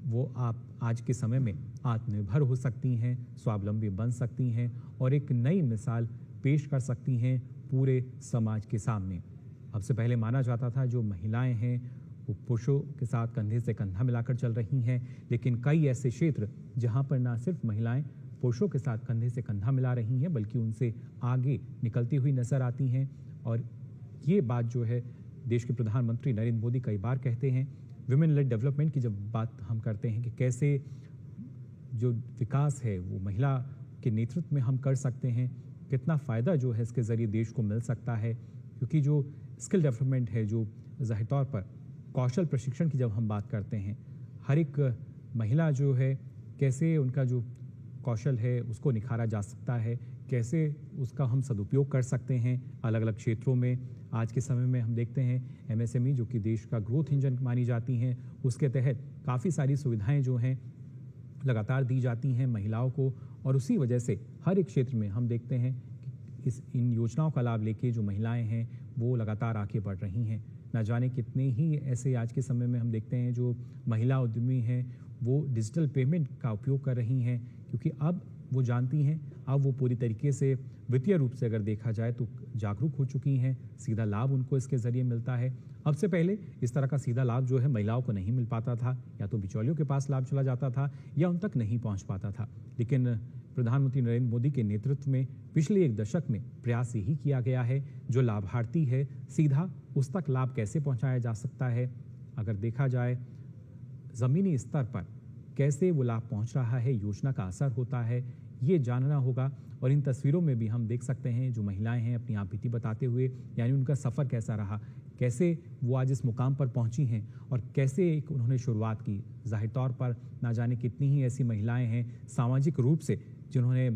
वो आप आज के समय में आत्मनिर्भर हो सकती हैं, स्वावलंबी बन सकती हैं और एक नई मिसाल पेश कर सकती हैं पूरे समाज के सामने। अब से पहले माना जाता था जो महिलाएं हैं वो पुरुषों के साथ कंधे से कंधा मिलाकर चल रही हैं, लेकिन कई ऐसे क्षेत्र जहां पर ना सिर्फ महिलाएं पुरुषों के साथ कंधे से कंधा मिला रही हैं, बल्कि उनसे आगे निकलती हुई नजर आती हैं। और ये बात जो है देश के प्रधानमंत्री नरेंद्र मोदी कई बार कहते हैं। विमेन लेड डेवलपमेंट की जब बात हम करते हैं कि कैसे जो विकास है वो महिला के नेतृत्व में हम कर सकते हैं, कितना फ़ायदा जो है इसके ज़रिए देश को मिल सकता है, क्योंकि जो स्किल डेवलपमेंट है, जो ज़ाहिर तौर पर कौशल प्रशिक्षण की जब हम बात करते हैं, हर एक महिला जो है कैसे उनका जो कौशल है उसको निखारा जा सकता है, कैसे उसका हम सदुपयोग कर सकते हैं अलग अलग क्षेत्रों में। आज के समय में हम देखते हैं एमएसएमई जो कि देश का ग्रोथ इंजन मानी जाती हैं, उसके तहत काफ़ी सारी सुविधाएं जो हैं लगातार दी जाती हैं महिलाओं को। और उसी वजह से हर एक क्षेत्र में हम देखते हैं कि इन योजनाओं का लाभ लेके जो महिलाएं हैं वो लगातार आगे बढ़ रही हैं। ना जाने कितने ही ऐसे आज के समय में हम देखते हैं जो महिला उद्यमी हैं वो डिजिटल पेमेंट का उपयोग कर रही हैं, क्योंकि अब वो जानती हैं, अब वो पूरी तरीके से वित्तीय रूप से अगर देखा जाए तो जागरूक हो चुकी हैं। सीधा लाभ उनको इसके ज़रिए मिलता है। अब से पहले इस तरह का सीधा लाभ जो है महिलाओं को नहीं मिल पाता था, या तो बिचौलियों के पास लाभ चला जाता था या उन तक नहीं पहुंच पाता था। लेकिन प्रधानमंत्री नरेंद्र मोदी के नेतृत्व में पिछले एक दशक में प्रयास यही किया गया है, जो लाभार्थी है सीधा उस तक लाभ कैसे पहुंचाया जा सकता है। अगर देखा जाए ज़मीनी स्तर पर कैसे वो लाभ पहुंच रहा है, योजना का असर होता है, ये जानना होगा। और इन तस्वीरों में भी हम देख सकते हैं जो महिलाएं हैं अपनी आप बीती बताते हुए, यानी उनका सफ़र कैसा रहा, कैसे वो आज इस मुकाम पर पहुंची हैं और कैसे एक उन्होंने शुरुआत की। ज़ाहिर तौर पर ना जाने कितनी ही ऐसी महिलाएं हैं सामाजिक रूप से जिन्होंने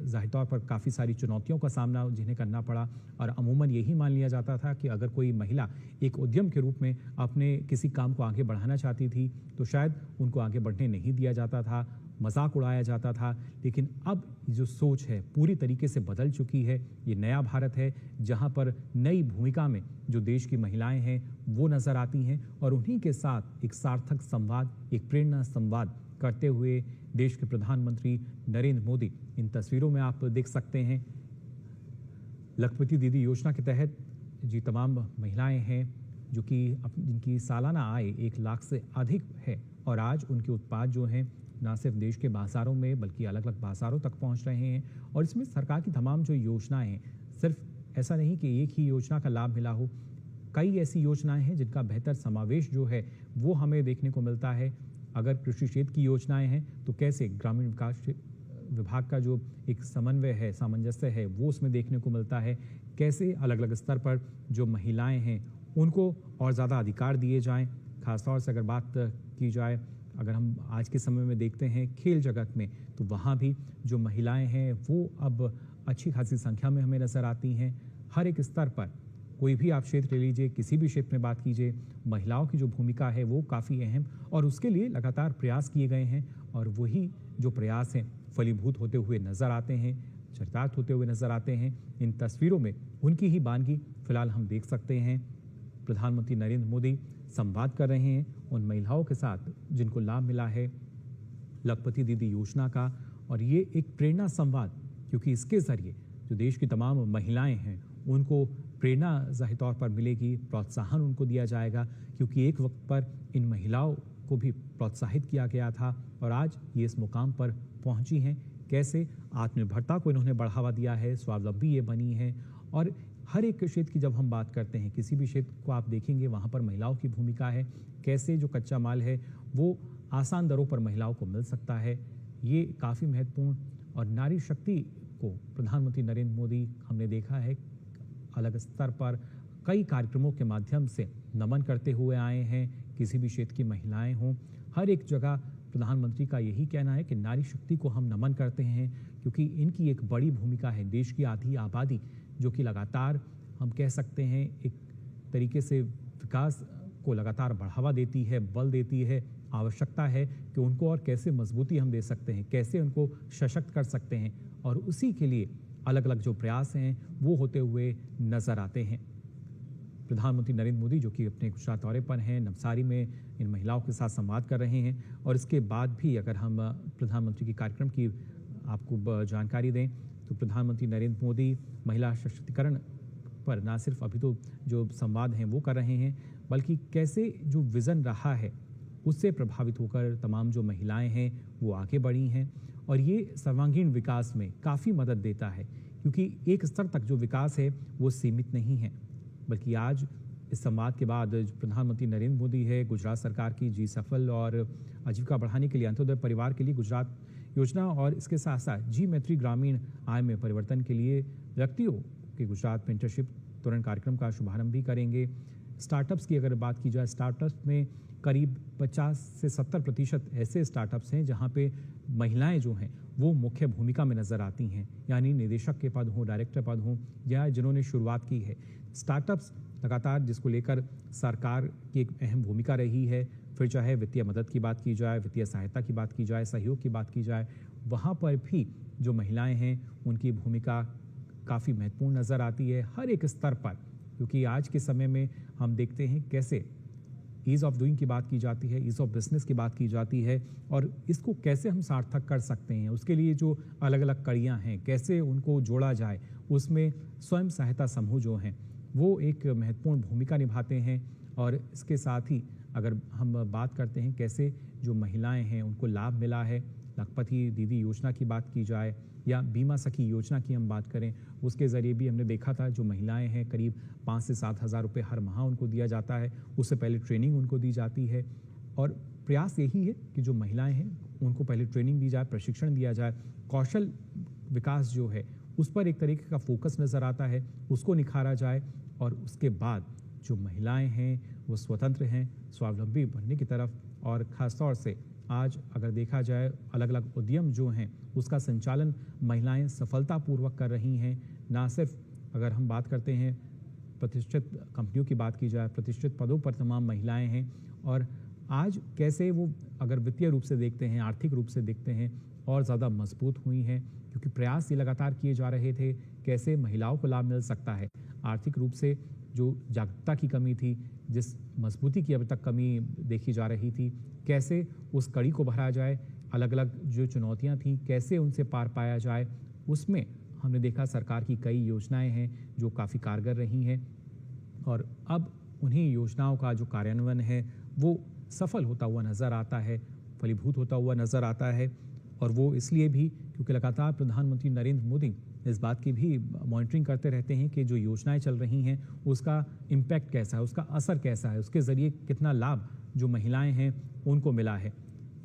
ज़ाहिर तौर पर काफ़ी सारी चुनौतियों का सामना जिन्हें करना पड़ा। और अमूमन यही मान लिया जाता था कि अगर कोई महिला एक उद्यम के रूप में अपने किसी काम को आगे बढ़ाना चाहती थी तो शायद उनको आगे बढ़ने नहीं दिया जाता था, मजाक उड़ाया जाता था। लेकिन अब जो सोच है पूरी तरीके से बदल चुकी है। ये नया भारत है जहां पर नई भूमिका में जो देश की महिलाएं हैं वो नजर आती हैं, और उन्हीं के साथ एक सार्थक संवाद, एक प्रेरणा संवाद करते हुए देश के प्रधानमंत्री नरेंद्र मोदी इन तस्वीरों में आप देख सकते हैं। लखपति दीदी योजना के तहत जी तमाम महिलाएं हैं जो कि जिनकी सालाना आय 1 लाख से अधिक है, और आज उनके उत्पाद जो हैं ना सिर्फ देश के बाज़ारों में बल्कि अलग अलग बाज़ारों तक पहुंच रहे हैं। और इसमें सरकार की तमाम जो योजनाएं हैं, सिर्फ ऐसा नहीं कि एक ही योजना का लाभ मिला हो, कई ऐसी योजनाएं हैं जिनका बेहतर समावेश जो है वो हमें देखने को मिलता है। अगर कृषि क्षेत्र की योजनाएं हैं तो कैसे ग्रामीण विकास विभाग का जो एक समन्वय है, सामंजस्य है, वो उसमें देखने को मिलता है। कैसे अलग अलग स्तर पर जो महिलाएं हैं उनको और ज़्यादा अधिकार दिए जाएं। खासतौर से अगर बात की जाए, अगर हम आज के समय में देखते हैं खेल जगत में, तो वहाँ भी जो महिलाएं हैं वो अब अच्छी खासी संख्या में हमें नज़र आती हैं। हर एक स्तर पर कोई भी आप क्षेत्र ले लीजिए, किसी भी क्षेत्र में बात कीजिए, महिलाओं की जो भूमिका है वो काफ़ी अहम, और उसके लिए लगातार प्रयास किए गए हैं। और वही जो प्रयास हैं फलीभूत होते हुए नज़र आते हैं, चरितार्थ होते हुए नज़र आते हैं। इन तस्वीरों में उनकी ही बानगी फिलहाल हम देख सकते हैं। प्रधानमंत्री नरेंद्र मोदी संवाद कर रहे हैं उन महिलाओं के साथ जिनको लाभ मिला है लखपति दीदी योजना का। और ये एक प्रेरणा संवाद, क्योंकि इसके ज़रिए जो देश की तमाम महिलाएं हैं उनको प्रेरणा ज़ाहिर तौर पर मिलेगी, प्रोत्साहन उनको दिया जाएगा, क्योंकि एक वक्त पर इन महिलाओं को भी प्रोत्साहित किया गया था और आज ये इस मुकाम पर पहुंची हैं। कैसे आत्मनिर्भरता को इन्होंने बढ़ावा दिया है, स्वावलंबी ये बनी है। और हर एक क्षेत्र की जब हम बात करते हैं, किसी भी क्षेत्र को आप देखेंगे वहाँ पर महिलाओं की भूमिका है। कैसे जो कच्चा माल है वो आसान दरों पर महिलाओं को मिल सकता है, ये काफ़ी महत्वपूर्ण। और नारी शक्ति को प्रधानमंत्री नरेंद्र मोदी हमने देखा है अलग स्तर पर कई कार्यक्रमों के माध्यम से नमन करते हुए आए हैं। किसी भी क्षेत्र की महिलाएं हों, हर एक जगह प्रधानमंत्री का यही कहना है कि नारी शक्ति को हम नमन करते हैं, क्योंकि इनकी एक बड़ी भूमिका है। देश की आधी आबादी जो कि लगातार हम कह सकते हैं एक तरीके से विकास को लगातार बढ़ावा देती है, बल देती है। आवश्यकता है कि उनको और कैसे मजबूती हम दे सकते हैं, कैसे उनको सशक्त कर सकते हैं, और उसी के लिए अलग अलग जो प्रयास हैं वो होते हुए नजर आते हैं। प्रधानमंत्री नरेंद्र मोदी जो कि अपने गुजरात दौरे पर हैं, नवसारी में इन महिलाओं के साथ संवाद कर रहे हैं। और इसके बाद भी अगर हम प्रधानमंत्री के कार्यक्रम की आपको जानकारी दें तो प्रधानमंत्री नरेंद्र मोदी महिला सशक्तिकरण पर ना सिर्फ अभी तो जो संवाद हैं वो कर रहे हैं, बल्कि कैसे जो विज़न रहा है उससे प्रभावित होकर तमाम जो महिलाएं हैं वो आगे बढ़ी हैं। और ये सर्वांगीण विकास में काफ़ी मदद देता है, क्योंकि एक स्तर तक जो विकास है वो सीमित नहीं है, बल्कि आज इस संवाद के बाद प्रधानमंत्री नरेंद्र मोदी है, गुजरात सरकार की जी सफल और आजीविका बढ़ाने के लिए अंत्योदय परिवार के लिए गुजरात योजना और इसके साथ साथ जी मैत्री ग्रामीण आय में परिवर्तन के लिए व्यक्तियों के गुजरात में इंटर्नशिप तुरंत कार्यक्रम का शुभारंभ भी करेंगे। स्टार्टअप्स की अगर बात की जाए, स्टार्टअप्स में करीब 50 से 70% ऐसे स्टार्टअप्स हैं जहां पे महिलाएं जो हैं वो मुख्य भूमिका में नजर आती हैं, यानी निदेशक के पद हों, डायरेक्टर पद हों, या जिन्होंने शुरुआत की है। स्टार्टअप्स लगातार जिसको लेकर सरकार की एक अहम भूमिका रही है, फिर चाहे वित्तीय मदद की बात की जाए, वित्तीय सहायता की बात की जाए, सहयोग की बात की जाए, वहाँ पर भी जो महिलाएं हैं उनकी भूमिका काफ़ी महत्वपूर्ण नज़र आती है हर एक स्तर पर। क्योंकि आज के समय में हम देखते हैं कैसे ईज़ ऑफ डूइंग की बात की जाती है, ईज़ ऑफ बिजनेस की बात की जाती है, और इसको कैसे हम सार्थक कर सकते हैं, उसके लिए जो अलग अलग कड़ियाँ हैं कैसे उनको जोड़ा जाए, उसमें स्वयं सहायता समूह जो हैं वो एक महत्वपूर्ण भूमिका निभाते हैं। और इसके साथ ही अगर हम बात करते हैं कैसे जो महिलाएं हैं उनको लाभ मिला है, लखपति दीदी योजना की बात की जाए या बीमा सखी योजना की हम बात करें, उसके ज़रिए भी हमने देखा था जो महिलाएं हैं करीब 5 से 7 हज़ार रुपये हर माह उनको दिया जाता है। उससे पहले ट्रेनिंग उनको दी जाती है, और प्रयास यही है कि जो महिलाएं हैं उनको पहले ट्रेनिंग दी जाए, प्रशिक्षण दिया जाए, कौशल विकास जो है उस पर एक तरीके का फोकस नज़र आता है, उसको निखारा जाए, और उसके बाद जो महिलाएं हैं वो स्वतंत्र हैं, स्वावलंबी बनने की तरफ। और ख़ासतौर से आज अगर देखा जाए अलग अलग उद्यम जो हैं उसका संचालन महिलाएं सफलतापूर्वक कर रही हैं। ना सिर्फ अगर हम बात करते हैं प्रतिष्ठित कंपनियों की बात की जाए, प्रतिष्ठित पदों पर तमाम महिलाएं हैं, और आज कैसे वो अगर वित्तीय रूप से देखते हैं, आर्थिक रूप से देखते हैं, और ज़्यादा मजबूत हुई हैं, क्योंकि प्रयास ये लगातार किए जा रहे थे कैसे महिलाओं को लाभ मिल सकता है। आर्थिक रूप से जो जागरूकता की कमी थी, जिस मजबूती की अभी तक कमी देखी जा रही थी, कैसे उस कड़ी को भरा जाए, अलग अलग जो चुनौतियां थीं कैसे उनसे पार पाया जाए, उसमें हमने देखा सरकार की कई योजनाएं हैं जो काफ़ी कारगर रही हैं, और अब उन्हीं योजनाओं का जो कार्यान्वयन है वो सफल होता हुआ नज़र आता है, फलीभूत होता हुआ नज़र आता है। और वो इसलिए भी क्योंकि लगातार प्रधानमंत्री नरेंद्र मोदी इस बात की भी मॉनिटरिंग करते रहते हैं कि जो योजनाएं चल रही हैं उसका इम्पैक्ट कैसा है, उसका असर कैसा है, उसके ज़रिए कितना लाभ जो महिलाएं हैं उनको मिला है।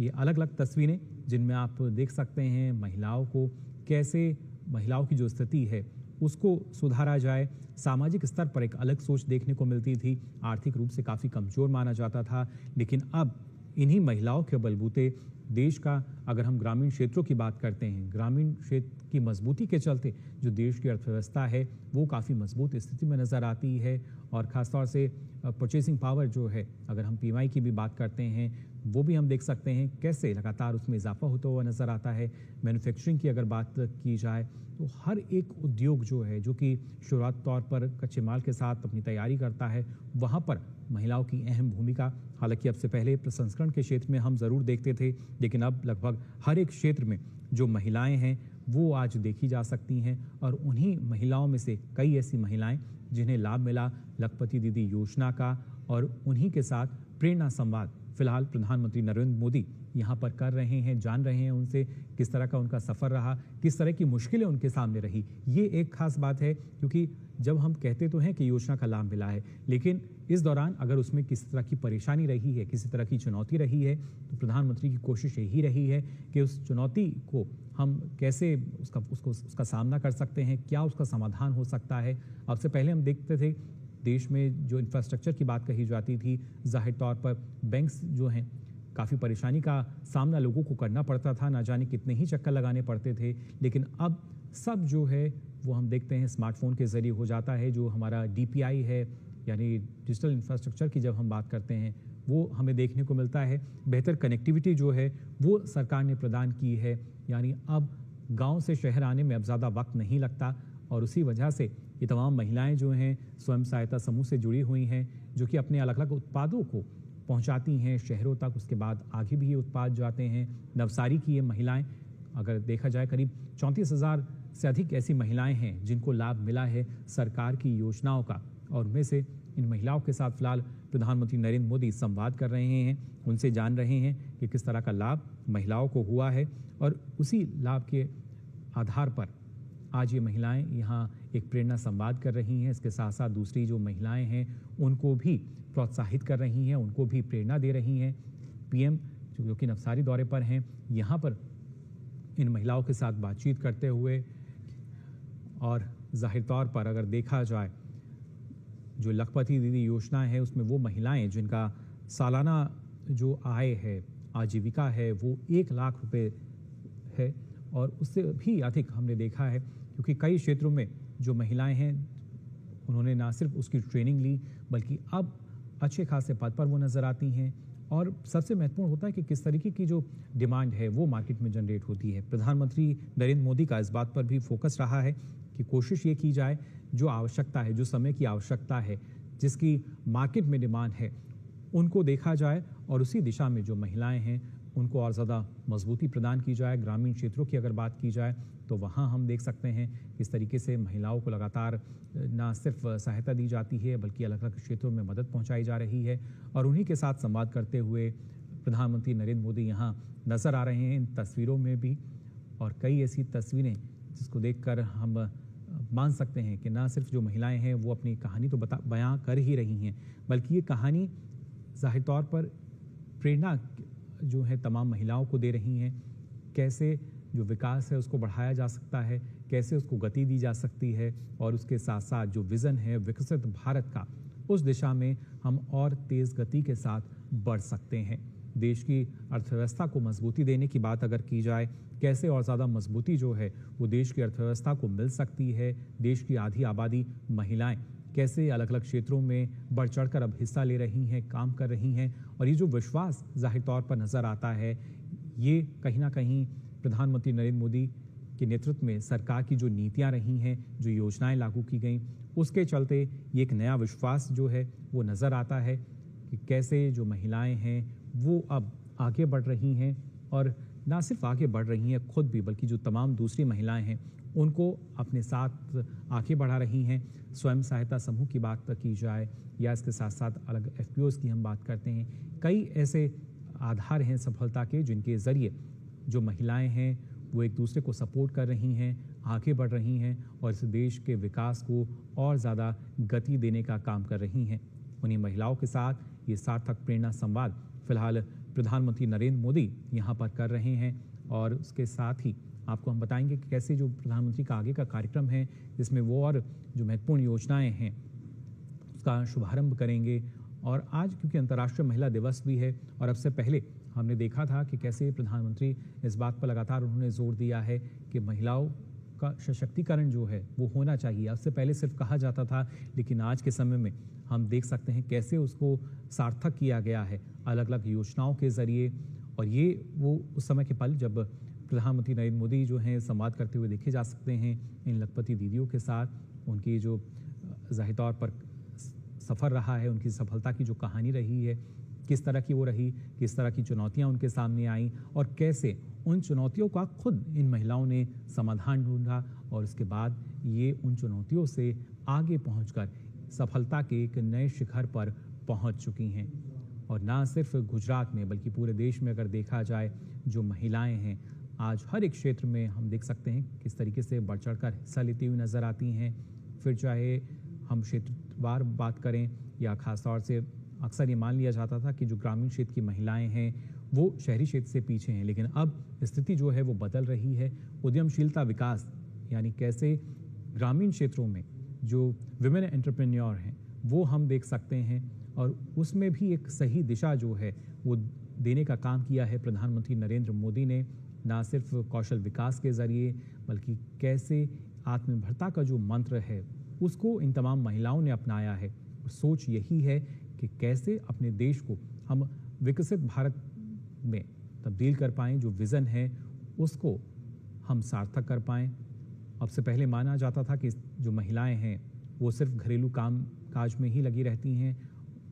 ये अलग अलग तस्वीरें जिनमें आप देख सकते हैं महिलाओं को कैसे, महिलाओं की जो स्थिति है उसको सुधारा जाए। सामाजिक स्तर पर एक अलग सोच देखने को मिलती थी, आर्थिक रूप से काफ़ी कमज़ोर माना जाता था, लेकिन अब इन्हीं महिलाओं के बलबूते देश का, अगर हम ग्रामीण क्षेत्रों की बात करते हैं, ग्रामीण क्षेत्र की मजबूती के चलते जो देश की अर्थव्यवस्था है वो काफ़ी मजबूत स्थिति में नज़र आती है। और ख़ासतौर से परचेसिंग पावर जो है, अगर हम पीएमआई की भी बात करते हैं, वो भी हम देख सकते हैं कैसे लगातार उसमें इजाफा होता हुआ नज़र आता है। मैन्युफैक्चरिंग की अगर बात की जाए तो हर एक उद्योग जो है जो कि शुरुआत तौर पर कच्चे माल के साथ अपनी तैयारी करता है, वहाँ पर महिलाओं की अहम भूमिका, हालांकि अब से पहले प्रसंस्करण के क्षेत्र में हम ज़रूर देखते थे, लेकिन अब लगभग हर एक क्षेत्र में जो महिलाएं हैं वो आज देखी जा सकती हैं। और उन्हीं महिलाओं में से कई ऐसी महिलाएं जिन्हें लाभ मिला लखपति दीदी योजना का, और उन्हीं के साथ प्रेरणा संवाद फिलहाल प्रधानमंत्री नरेंद्र मोदी यहाँ पर कर रहे हैं, जान रहे हैं उनसे किस तरह का उनका सफ़र रहा, किस तरह की मुश्किलें उनके सामने रही। ये एक खास बात है, क्योंकि जब हम कहते तो हैं कि योजना का लाभ मिला है, लेकिन इस दौरान अगर उसमें किसी तरह की परेशानी रही है, किसी तरह की चुनौती रही है, तो प्रधानमंत्री की कोशिश यही रही है कि उस चुनौती को हम कैसे उसका सामना कर सकते हैं, क्या उसका समाधान हो सकता है। अब से पहले हम देखते थे देश में जो इंफ्रास्ट्रक्चर की बात कही जाती थी, जाहिर तौर पर बैंक्स जो हैं काफ़ी परेशानी का सामना लोगों को करना पड़ता था, ना जाने कितने ही चक्कर लगाने पड़ते थे। लेकिन अब सब जो है वो हम देखते हैं स्मार्टफोन के ज़रिए हो जाता है। जो हमारा DPI है, यानी डिजिटल इंफ्रास्ट्रक्चर की जब हम बात करते हैं, वो हमें देखने को मिलता है। बेहतर कनेक्टिविटी जो है वो सरकार ने प्रदान की है, यानी अब गांव से शहर आने में अब ज़्यादा वक्त नहीं लगता। और उसी वजह से ये तमाम महिलाएं जो हैं स्वयं सहायता समूह से जुड़ी हुई हैं, जो कि अपने अलग अलग उत्पादों को पहुंचाती हैं शहरों तक। उसके बाद आगे भी ये उत्पाद जाते हैं। नवसारी की ये महिलाएं, अगर देखा जाए, करीब 34,000 से अधिक ऐसी महिलाएं हैं जिनको लाभ मिला है सरकार की योजनाओं का। और उनमें से इन महिलाओं के साथ फिलहाल प्रधानमंत्री नरेंद्र मोदी संवाद कर रहे हैं, उनसे जान रहे हैं कि किस तरह का लाभ महिलाओं को हुआ है। और उसी लाभ के आधार पर आज ये महिलाएं यहाँ एक प्रेरणा संवाद कर रही हैं। इसके साथ साथ दूसरी जो महिलाएं हैं उनको भी प्रोत्साहित कर रही हैं, उनको भी प्रेरणा दे रही हैं। PM जो कि नवसारी दौरे पर हैं, यहाँ पर इन महिलाओं के साथ बातचीत करते हुए, और जाहिर तौर पर अगर देखा जाए जो लखपति दीदी योजना है उसमें वो महिलाएं जिनका सालाना जो आय है, आजीविका है, वो 1 लाख रुपए है और उससे भी अधिक हमने देखा है। क्योंकि कई क्षेत्रों में जो महिलाएं हैं उन्होंने ना सिर्फ उसकी ट्रेनिंग ली, बल्कि अब अच्छे खासे पद पर वो नज़र आती हैं। और सबसे महत्वपूर्ण होता है कि किस तरीके की जो डिमांड है वो मार्केट में जनरेट होती है। प्रधानमंत्री नरेंद्र मोदी का इस बात पर भी फोकस रहा है कि कोशिश ये की जाए जो आवश्यकता है, जो समय की आवश्यकता है, जिसकी मार्केट में डिमांड है, उनको देखा जाए और उसी दिशा में जो महिलाएं हैं उनको और ज़्यादा मजबूती प्रदान की जाए। ग्रामीण क्षेत्रों की अगर बात की जाए तो वहाँ हम देख सकते हैं किस तरीके से महिलाओं को लगातार ना सिर्फ सहायता दी जाती है बल्कि अलग अलग क्षेत्रों में मदद पहुँचाई जा रही है। और उन्हीं के साथ संवाद करते हुए प्रधानमंत्री नरेंद्र मोदी यहाँ नज़र आ रहे हैं इन तस्वीरों में भी। और कई ऐसी तस्वीरें जिसको देखकर हम मान सकते हैं कि ना सिर्फ जो महिलाएं हैं वो अपनी कहानी तो बयां कर ही रही हैं, बल्कि ये कहानी जाहिर तौर पर प्रेरणा जो है तमाम महिलाओं को दे रही हैं। कैसे जो विकास है उसको बढ़ाया जा सकता है, कैसे उसको गति दी जा सकती है, और उसके साथ साथ जो विज़न है विकसित भारत का, उस दिशा में हम और तेज़ गति के साथ बढ़ सकते हैं। देश की अर्थव्यवस्था को मजबूती देने की बात अगर की जाए, कैसे और ज़्यादा मजबूती जो है वो देश की अर्थव्यवस्था को मिल सकती है। देश की आधी आबादी महिलाएं कैसे अलग अलग क्षेत्रों में बढ़ चढ़कर अब हिस्सा ले रही हैं, काम कर रही हैं। और ये जो विश्वास जाहिर तौर पर नज़र आता है, ये कहीं ना कहीं प्रधानमंत्री नरेंद्र मोदी के नेतृत्व में सरकार की जो नीतियां रही हैं, जो योजनाएं लागू की गई, उसके चलते ये एक नया विश्वास जो है वो नज़र आता है कि कैसे जो महिलाएं हैं वो अब आगे बढ़ रही हैं। और ना सिर्फ आगे बढ़ रही हैं खुद भी, बल्कि जो तमाम दूसरी महिलाएं हैं उनको अपने साथ आगे बढ़ा रही हैं। स्वयं सहायता समूह की बात की जाए या इसके साथ साथ अलग FPOs की हम बात करते हैं, कई ऐसे आधार हैं सफलता के जिनके ज़रिए जो महिलाएं हैं वो एक दूसरे को सपोर्ट कर रही हैं, आगे बढ़ रही हैं और इस देश के विकास को और ज़्यादा गति देने का काम कर रही हैं। उन्हीं महिलाओं के साथ ये सार्थक प्रेरणा संवाद फिलहाल प्रधानमंत्री नरेंद्र मोदी यहाँ पर कर रहे हैं। और उसके साथ ही आपको हम बताएंगे कि कैसे जो प्रधानमंत्री का आगे का कार्यक्रम है जिसमें वो और जो महत्वपूर्ण योजनाएं हैं उसका शुभारंभ करेंगे। और आज क्योंकि अंतर्राष्ट्रीय महिला दिवस भी है और अब से पहले हमने देखा था कि कैसे प्रधानमंत्री इस बात पर लगातार उन्होंने जोर दिया है कि महिलाओं का सशक्तिकरण जो है वो होना चाहिए। अब से पहले सिर्फ कहा जाता था, लेकिन आज के समय में हम देख सकते हैं कैसे उसको सार्थक किया गया है अलग अलग योजनाओं के ज़रिए। और ये वो उस समय के पल जब प्रधानमंत्री नरेंद्र मोदी जो हैं संवाद करते हुए देखे जा सकते हैं इन लखपति दीदियों के साथ। उनकी जो ज़ाहिर तौर पर सफ़र रहा है, उनकी सफलता की जो कहानी रही है, किस तरह की वो रही, किस तरह की चुनौतियां उनके सामने आईं और कैसे उन चुनौतियों का खुद इन महिलाओं ने समाधान ढूंढा और उसके बाद ये उन चुनौतियों से आगे पहुंचकर सफलता के एक नए शिखर पर पहुंच चुकी हैं। और ना सिर्फ गुजरात में बल्कि पूरे देश में अगर देखा जाए जो महिलाएं हैं आज हर एक क्षेत्र में हम देख सकते हैं किस तरीके से बढ़ चढ़कर हिस्सा लेती हुई नज़र आती हैं। फिर चाहे हम क्षेत्रवार बात करें या ख़ासतौर से अक्सर ये मान लिया जाता था कि जो ग्रामीण क्षेत्र की महिलाएं हैं वो शहरी क्षेत्र से पीछे हैं, लेकिन अब स्थिति जो है वो बदल रही है। उद्यमशीलता विकास यानी कैसे ग्रामीण क्षेत्रों में जो विमेन एंटरप्रेन्योर हैं वो हम देख सकते हैं और उसमें भी एक सही दिशा जो है वो देने का काम किया है प्रधानमंत्री नरेंद्र मोदी ने, ना सिर्फ कौशल विकास के ज़रिए बल्कि कैसे आत्मनिर्भरता का जो मंत्र है उसको इन तमाम महिलाओं ने अपनाया है। और सोच यही है कि कैसे अपने देश को हम विकसित भारत में तब्दील कर पाएँ, जो विज़न है उसको हम सार्थक कर पाएँ। अब से पहले माना जाता था कि जो महिलाएं हैं वो सिर्फ घरेलू काम काज में ही लगी रहती हैं,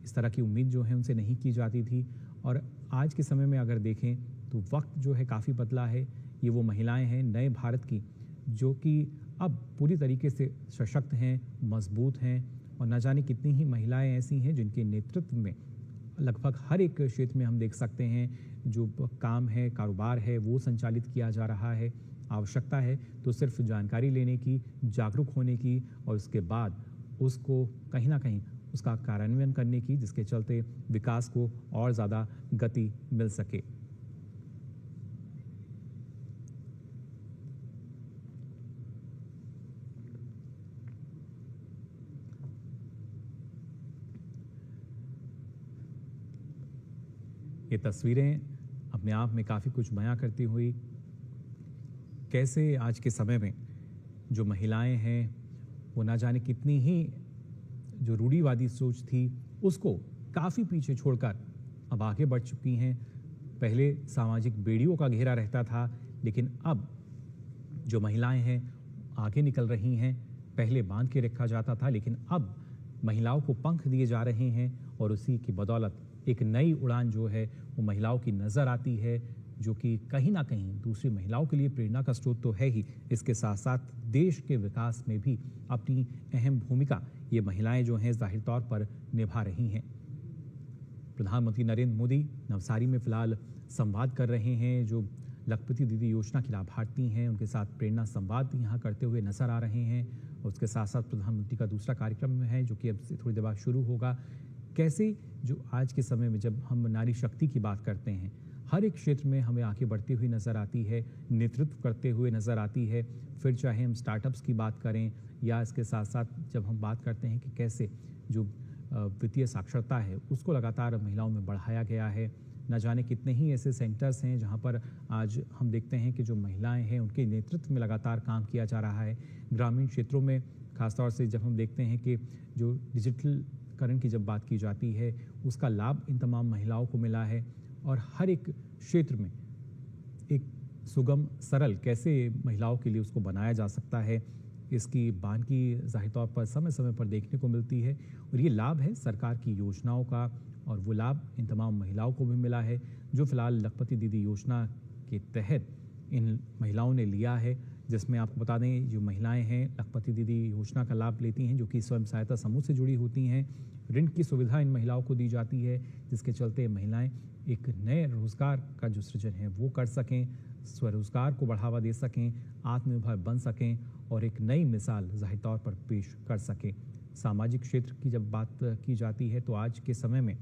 इस तरह की उम्मीद जो है उनसे नहीं की जाती थी। और आज के समय में अगर देखें तो वक्त जो है काफ़ी बदला है। ये वो महिलाएं हैं नए भारत की जो कि अब पूरी तरीके से सशक्त हैं, मजबूत हैं, और न जाने कितनी ही महिलाएं ऐसी हैं जिनके नेतृत्व में लगभग हर एक क्षेत्र में हम देख सकते हैं जो काम है, कारोबार है, वो संचालित किया जा रहा है। आवश्यकता है तो सिर्फ जानकारी लेने की, जागरूक होने की और उसके बाद उसको कहीं ना कहीं उसका कार्यान्वयन करने की, जिसके चलते विकास को और ज़्यादा गति मिल सके। ये तस्वीरें अपने आप में काफ़ी कुछ बयां करती हुई कैसे आज के समय में जो महिलाएं हैं वो ना जाने कितनी ही जो रूढ़िवादी सोच थी उसको काफ़ी पीछे छोड़कर अब आगे बढ़ चुकी हैं। पहले सामाजिक बेड़ियों का घेरा रहता था, लेकिन अब जो महिलाएं हैं आगे निकल रही हैं। पहले बांध के रखा जाता था, लेकिन अब महिलाओं को पंख दिए जा रहे हैं और उसी की बदौलत एक नई उड़ान जो है वो महिलाओं की नज़र आती है, जो कि कहीं ना कहीं दूसरी महिलाओं के लिए प्रेरणा का स्रोत तो है ही, इसके साथ साथ देश के विकास में भी अपनी अहम भूमिका ये महिलाएं जो हैं जाहिर तौर पर निभा रही हैं। प्रधानमंत्री नरेंद्र मोदी नवसारी में फिलहाल संवाद कर रहे हैं। जो लखपति दीदी योजना की लाभार्थी हैं उनके साथ प्रेरणा संवाद यहाँ करते हुए नजर आ रहे हैं। उसके साथ साथ प्रधानमंत्री का दूसरा कार्यक्रम है जो कि अब से थोड़ी देर बाद शुरू होगा। कैसे जो आज के समय में जब हम नारी शक्ति की बात करते हैं, हर एक क्षेत्र में हमें आगे बढ़ती हुई नज़र आती है, नेतृत्व करते हुए नज़र आती है। फिर चाहे हम स्टार्टअप्स की बात करें या इसके साथ साथ जब हम बात करते हैं कि कैसे जो वित्तीय साक्षरता है उसको लगातार महिलाओं में बढ़ाया गया है। न जाने कितने ही ऐसे सेंटर्स हैं जहां पर आज हम देखते हैं कि जो महिलाएं हैं उनके नेतृत्व में लगातार काम किया जा रहा है। ग्रामीण क्षेत्रों में खासतौर से जब हम देखते हैं कि जो डिजिटलीकरण की जब बात की जाती है उसका लाभ इन तमाम महिलाओं को मिला है। और हर एक क्षेत्र में एक सुगम सरल कैसे महिलाओं के लिए उसको बनाया जा सकता है, इसकी बानगी जाहिर तौर पर समय समय पर देखने को मिलती है। और ये लाभ है सरकार की योजनाओं का, और वो लाभ इन तमाम महिलाओं को भी मिला है जो फिलहाल लखपति दीदी योजना के तहत इन महिलाओं ने लिया है। जिसमें आपको बता दें जो महिलाएं हैं लखपति दीदी योजना का लाभ लेती हैं, जो कि स्वयं सहायता समूह से जुड़ी होती हैं। ऋण की सुविधा इन महिलाओं को दी जाती है, जिसके चलते महिलाएं एक नए रोजगार का जो सृजन है वो कर सकें, स्वरोजगार को बढ़ावा दे सकें, आत्मनिर्भर बन सकें और एक नई मिसाल जाहिर तौर पर पेश कर सकें। सामाजिक क्षेत्र की जब बात की जाती है तो आज के समय में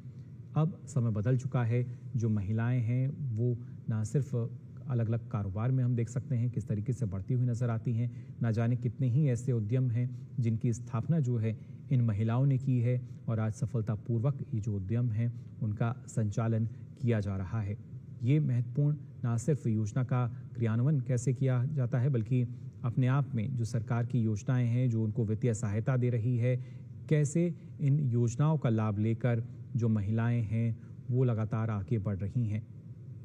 अब समय बदल चुका है। जो महिलाएं हैं वो ना सिर्फ अलग अलग कारोबार में हम देख सकते हैं किस तरीके से बढ़ती हुई नजर आती हैं। ना जाने कितने ही ऐसे उद्यम हैं जिनकी स्थापना जो है इन महिलाओं ने की है, और आज सफलतापूर्वक ये जो उद्यम हैं उनका संचालन किया जा रहा है। ये महत्वपूर्ण ना सिर्फ योजना का क्रियान्वयन कैसे किया जाता है, बल्कि अपने आप में जो सरकार की योजनाएं हैं जो उनको वित्तीय सहायता दे रही है, कैसे इन योजनाओं का लाभ लेकर जो महिलाएं हैं वो लगातार आगे बढ़ रही हैं।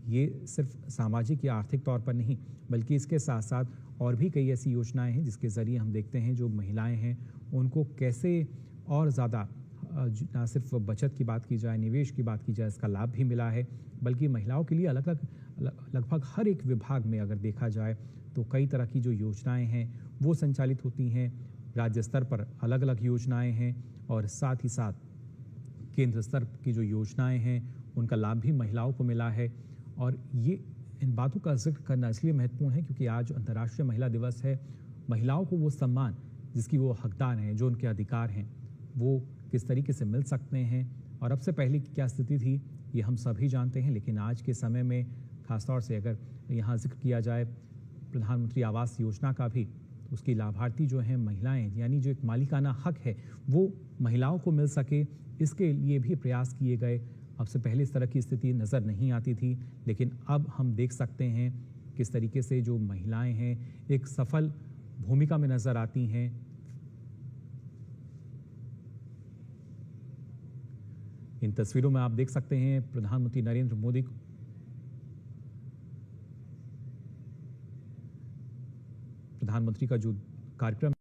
ये सिर्फ सामाजिक या आर्थिक तौर पर नहीं, बल्कि इसके साथ साथ और भी कई ऐसी योजनाएं हैं जिसके ज़रिए हम देखते हैं जो महिलाएं हैं उनको कैसे और ज़्यादा ना सिर्फ बचत की बात की जाए, निवेश की बात की जाए, इसका लाभ भी मिला है। बल्कि महिलाओं के लिए अलग अलग लगभग हर एक विभाग में अगर देखा जाए तो कई तरह की जो योजनाएं हैं वो संचालित होती हैं। राज्य स्तर पर अलग अलग योजनाएं हैं और साथ ही साथ केंद्र स्तर की जो योजनाएं हैं उनका लाभ भी महिलाओं को मिला है। और ये इन बातों का जिक्र करना इसलिए महत्वपूर्ण है क्योंकि आज अंतर्राष्ट्रीय महिला दिवस है। महिलाओं को वो सम्मान जिसकी वो हकदार हैं, जो उनके अधिकार हैं, वो किस तरीके से मिल सकते हैं और अब से पहले की क्या स्थिति थी ये हम सभी जानते हैं। लेकिन आज के समय में खासतौर से अगर यहाँ जिक्र किया जाए प्रधानमंत्री आवास योजना का भी, तो उसकी लाभार्थी जो हैं महिलाएं, यानी जो एक मालिकाना हक है वो महिलाओं को मिल सके, इसके लिए भी प्रयास किए गए। अब से पहले इस तरह की स्थिति नज़र नहीं आती थी, लेकिन अब हम देख सकते हैं किस तरीके से जो महिलाएं हैं एक सफल भूमिका में नज़र आती हैं। इन तस्वीरों में आप देख सकते हैं प्रधानमंत्री नरेंद्र मोदी प्रधानमंत्री का जो कार्यक्रम